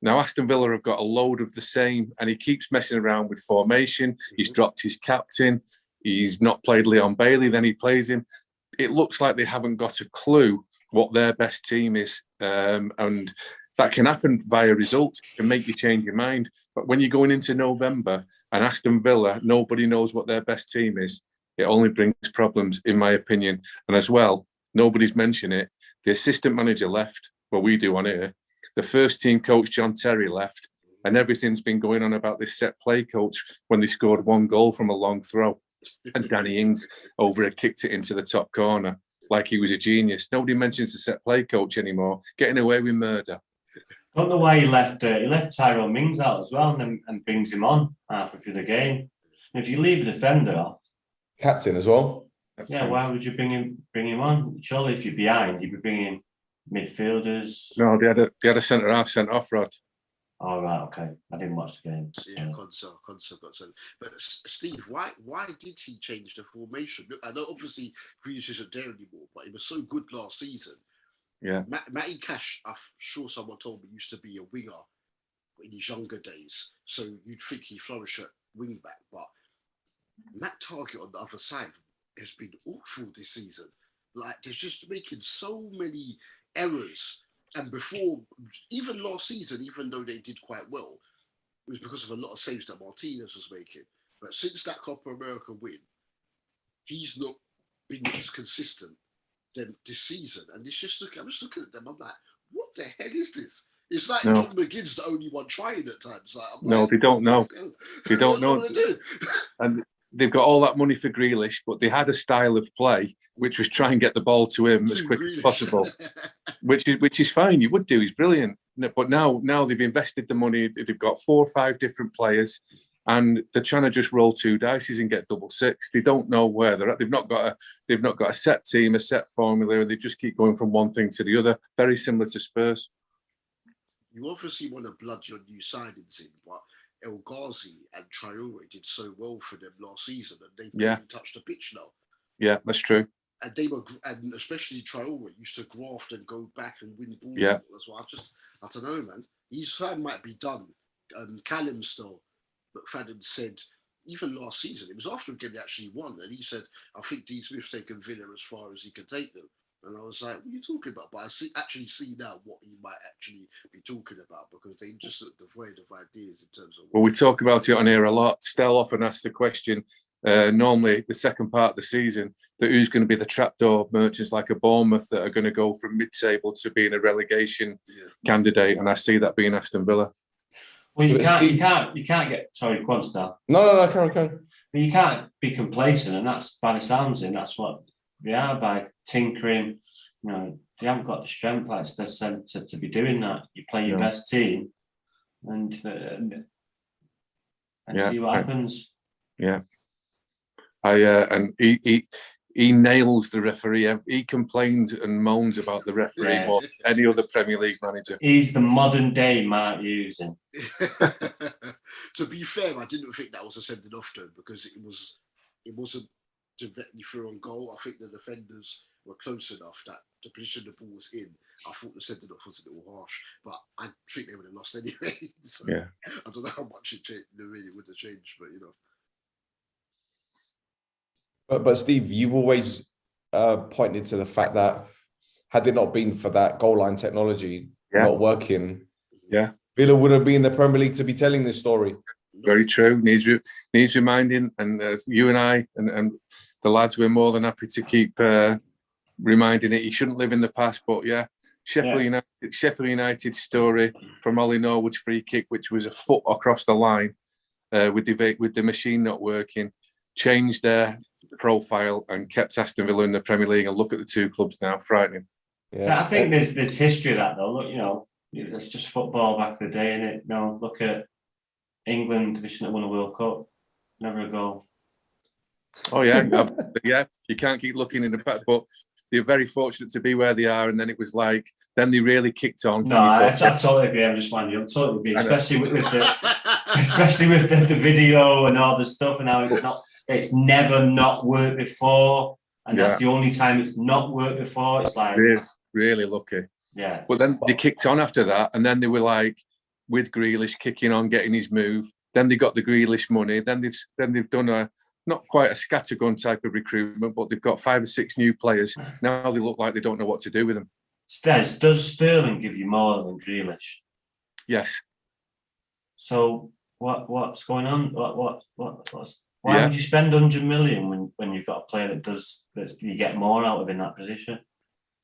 Now, Aston Villa have got a load of the same, and he keeps messing around with formation. He's dropped his captain. He's not played Leon Bailey, then he plays him. It looks like they haven't got a clue what their best team is. And that can happen via results. It can make you change your mind. But when you're going into November and Aston Villa, nobody knows what their best team is, it only brings problems, in my opinion. And as well, nobody's mentioned it. The assistant manager left, well, we do on here. The first team coach, John Terry, left. And everything's been going on about this set play coach when they scored one goal from a long throw. And Danny Ings kicked it into the top corner like he was a genius. Nobody mentions the set play coach anymore, getting away with murder. I don't know why he left Tyrone Mings out as well and brings him on halfway through the game. And if you leave a defender off, captain as well. Yeah, why would you bring him on? Surely, if you're behind, you'd be bringing midfielders. No, they had a centre half sent off, Rod. Oh right, okay. I didn't watch the game. Yeah, Conte got sent. But Steve, why did he change the formation? Look, I know obviously Grealish isn't there anymore, but he was so good last season. Yeah, Matty Cash, I'm sure someone told me, used to be a winger in his younger days, so you'd think he'd flourish at wing back. But Matt Target on the other side has been awful this season. Like, they're just making so many errors. And before, even last season, even though they did quite well, it was because of a lot of saves that Martinez was making. But since that Copa America win, he's not been as consistent than this season. And it's just I'm just looking at them. I'm like, what the hell is this? It's like John McGinn's the only one trying at times. Like, they don't know. They don't know. Do. And they've got all that money for Grealish, but they had a style of play which was try and get the ball to him as quick as possible, which is fine. You would do. He's brilliant. But now they've invested the money. They've got 4 or 5 different players, and they're trying to just roll 2 dices and get double six. They don't know where they're at. They've not got a set team, a set formula. They just keep going from one thing to the other. Very similar to Spurs. You obviously want to blood your new signings in, but El Ghazi and Traore did so well for them last season, and they barely touched the pitch now. Yeah, that's true. And they were, and especially Traore used to graft and go back and win balls. Yeah, that's why I don't know, man. His time might be done. Callum Stel, McFadden said, even last season, it was after again they actually won, and he said, I think Dean Smith's taken Villa as far as he could take them. And I was like, what are you talking about? But I actually see now what he might actually be talking about, because they just devoid of ideas in terms of. Well, we talk about it on here a lot. Stel often asks the question, normally the second part of the season, that who's going to be the trapdoor merchants like a Bournemouth that are going to go from mid-table to being a relegation candidate, and I see that being Aston Villa. Well, you can't get. Sorry, go on, Stel. No, Karen. But you can't be complacent, and that's by the sounds in. That's what they are by tinkering. You know, they haven't got the strength, like they said, to be doing that. You play your best team, and see what happens. Yeah, and he nails the referee. He complains and moans about the referee more than any other Premier League manager. He's the modern day Mark Hughes. To be fair, I didn't think that was a sending off to him, because it wasn't directly through on goal. I think the defenders were close enough that the position the ball was in, I thought the sending off was a little harsh, but I think they would have lost anyway. So I don't know how much it really would have changed, but you know. But Steve, you've always pointed to the fact that had it not been for that goal line technology not working, Villa wouldn't be in the Premier League to be telling this story. Very true. Needs reminding, and you and I and the lads, we're more than happy to keep reminding it. He shouldn't live in the past, but Sheffield United story from Ollie Norwood's free kick, which was a foot across the line, with the machine not working, changed their profile and kept Aston Villa in the Premier League. And look at the two clubs now, frightening. Yeah, I think there's history of that though. Look, you know, it's just football back in the day, innit? No, look at England. They shouldn't have won a World Cup. Never a goal. Oh yeah, You can't keep looking in the back, but they're very fortunate to be where they are. And then it was like, then they really kicked on. No, I totally agree. I'm just winding you. I totally agree, especially with the video and all the stuff. And now it's never not worked before, and that's the only time it's not worked before. It's like really lucky. Yeah. But then they kicked on after that, and then they were like with Grealish kicking on, getting his move. Then they got the Grealish money. Then they've done a not quite a scattergun type of recruitment, but they've got 5 or 6 new players. Now they look like they don't know what to do with them. Stes, does Sterling give you more than Grealish? Yes. So what's going on? Why would you spend 100 million when you've got a player that you get more out of in that position?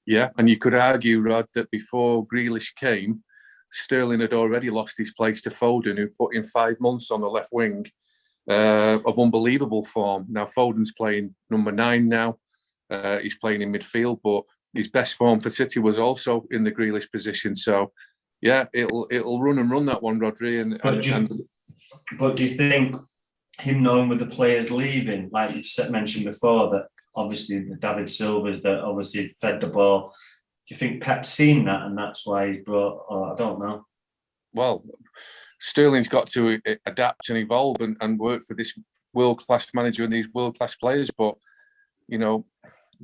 Yeah, and you could argue, Rod, that before Grealish came, Sterling had already lost his place to Foden, who put in 5 months on the left wing of unbelievable form. Now Foden's playing number 9 now. He's playing in midfield, but his best form for City was also in the Grealish position. So, yeah, it'll run that one, Rhodri. But do you think him knowing with the players leaving, like you've mentioned before, that obviously the David Silvers that obviously fed the ball, do you think Pep's seen that and that's why he's brought? I don't know. Well, Sterling's got to adapt and evolve and work for this world-class manager and these world-class players. But, you know,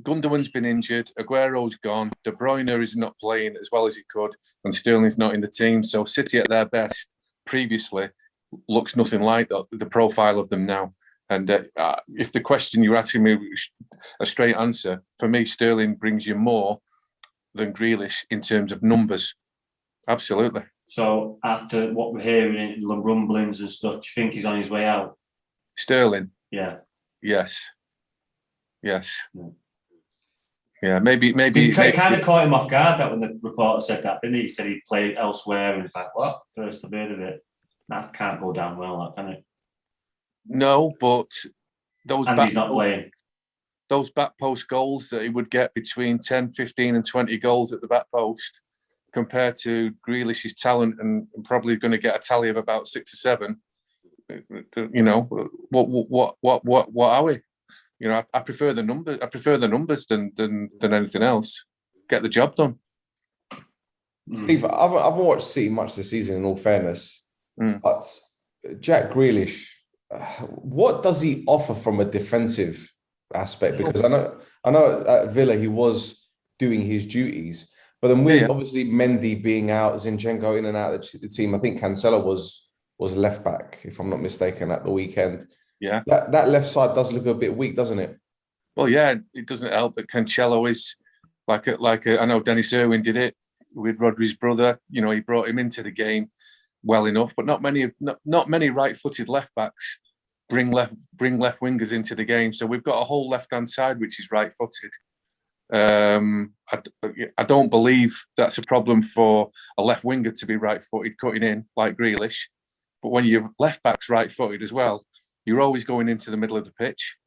Gundogan's been injured, Aguero's gone, De Bruyne is not playing as well as he could, and Sterling's not in the team. So City at their best previously looks nothing like the profile of them now. And if the question you're asking me, a straight answer, for me, Sterling brings you more than Grealish in terms of numbers. Absolutely. So after what we're hearing in the rumblings and stuff, do you think he's on his way out? Sterling? Yeah. Yes. Yeah, maybe. He kind of caught him off guard that when the reporter said that, didn't he? He said he played elsewhere, and it's like, what? First I've heard of it. That can't go down well, can it? No, but he's not playing. Those back post goals that he would get between 10, 15 and 20 goals at the back post compared to Grealish's talent and probably going to get a tally of about 6 or 7. You know, what are we? You know, I prefer the numbers. I prefer the numbers than anything else. Get the job done. Steve, I haven't watched City much this season, in all fairness. But Jack Grealish, what does he offer from a defensive aspect? Because I know at Villa he was doing his duties, but then with obviously Mendy being out, Zinchenko in and out of the team, I think Cancelo was left back, if I'm not mistaken, at the weekend. Yeah, that left side does look a bit weak, doesn't it? Well, yeah, it doesn't help that Cancelo is I know Dennis Irwin did it with Rhodri's brother. You know, he brought him into the game well enough, but not many right-footed left backs bring left wingers into the game. So we've got a whole left-hand side which is right-footed. I don't believe that's a problem for a left winger to be right-footed cutting in like Grealish, but when your left back's right-footed as well, you're always going into the middle of the pitch.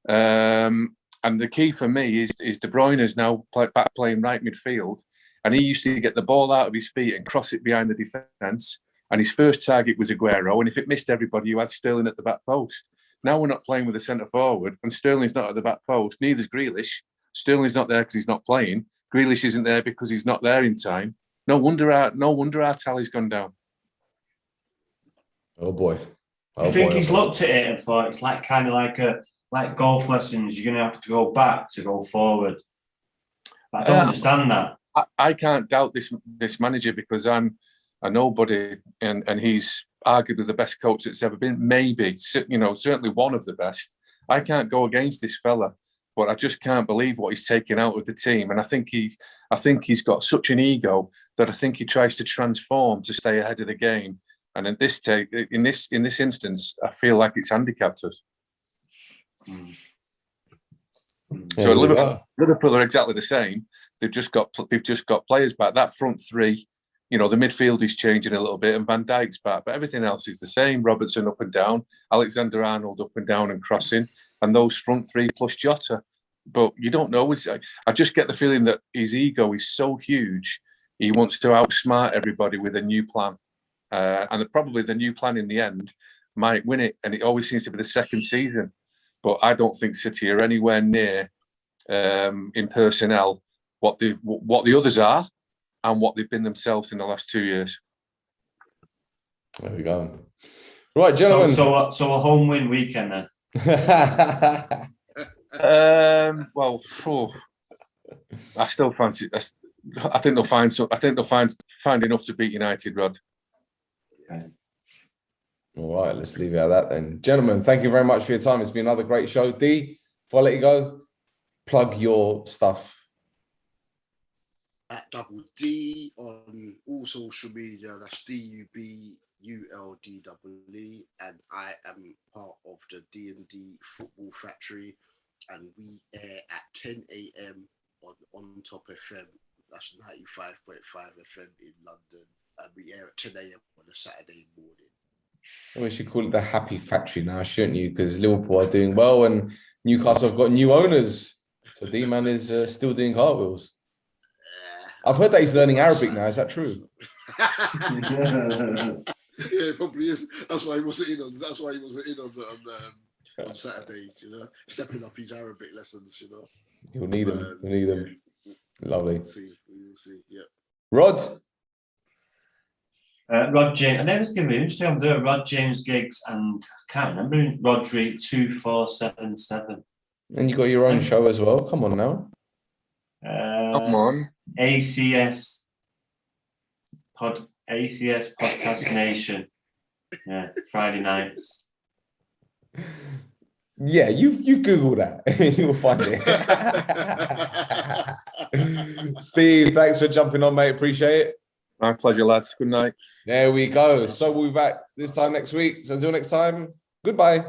And the key for me is De Bruyne is now back playing right midfield, and he used to get the ball out of his feet and cross it behind the defence. And his first target was Aguero, and if it missed everybody, you had Sterling at the back post. Now we're not playing with a centre forward, and Sterling's not at the back post. Neither's Grealish. Sterling's not there because he's not playing. Grealish isn't there because he's not there in time. No wonder our tally's gone down. Oh boy. I think he's looked at it and thought it's like kind of like golf lessons. You're going to have to go back to go forward. But I don't understand that. I can't doubt this manager because I'm a nobody, and he's arguably the best coach that's ever been. Maybe, you know, certainly one of the best. I can't go against this fella, but I just can't believe what he's taken out of the team. And I think he's got such an ego that I think he tries to transform to stay ahead of the game. And in this instance, I feel like it's handicapped us. So Liverpool are exactly the same. They've just got players back. That front three, you know, the midfield is changing a little bit, and Van Dijk's back, but everything else is the same. Robertson up and down, Alexander-Arnold up and down and crossing, and those front three plus Jota. But you don't know. I just get the feeling that his ego is so huge, he wants to outsmart everybody with a new plan. And probably the new plan in the end might win it, and it always seems to be the second season. But I don't think City are anywhere near in personnel what the others are and what they've been themselves in the last 2 years. There we go. Right, gentlemen. So a home win weekend then. Well, I still fancy. I think they'll find some. I think they'll find enough to beat United, Rod. Okay. All right, let's leave it at that then. Gentlemen, thank you very much for your time. It's been another great show. D, before I let you go, plug your stuff. At Double D on all social media. That's DUBULDEE, and I am part of the D&D Football Factory, and we air at 10 a.m. on Top FM. That's 95.5 FM in London, and we air at 10 a.m. on a Saturday morning. We should call it the Happy Factory now, shouldn't you? Because Liverpool are doing well and Newcastle have got new owners. So D-Man is still doing cartwheels. I've heard that he's learning Arabic now. Is that true? Yeah, it probably is. That's why he wasn't in on Saturdays, you know, stepping up his Arabic lessons, you know. You'll need them. You'll need them. Lovely. We will see. Yeah. Rod. Rod James. I know this is going to be interesting. I'm doing Rod James gigs, and I can't remember Rhodri 2477. And you got your own show as well. Come on now. Come on. ACS Podcast Nation. Yeah, Friday nights. Yeah, you Google that. You'll find it. Steve, thanks for jumping on, mate. Appreciate it. My pleasure, lads. Good night. There we go. So we'll be back this time next week. So until next time, goodbye.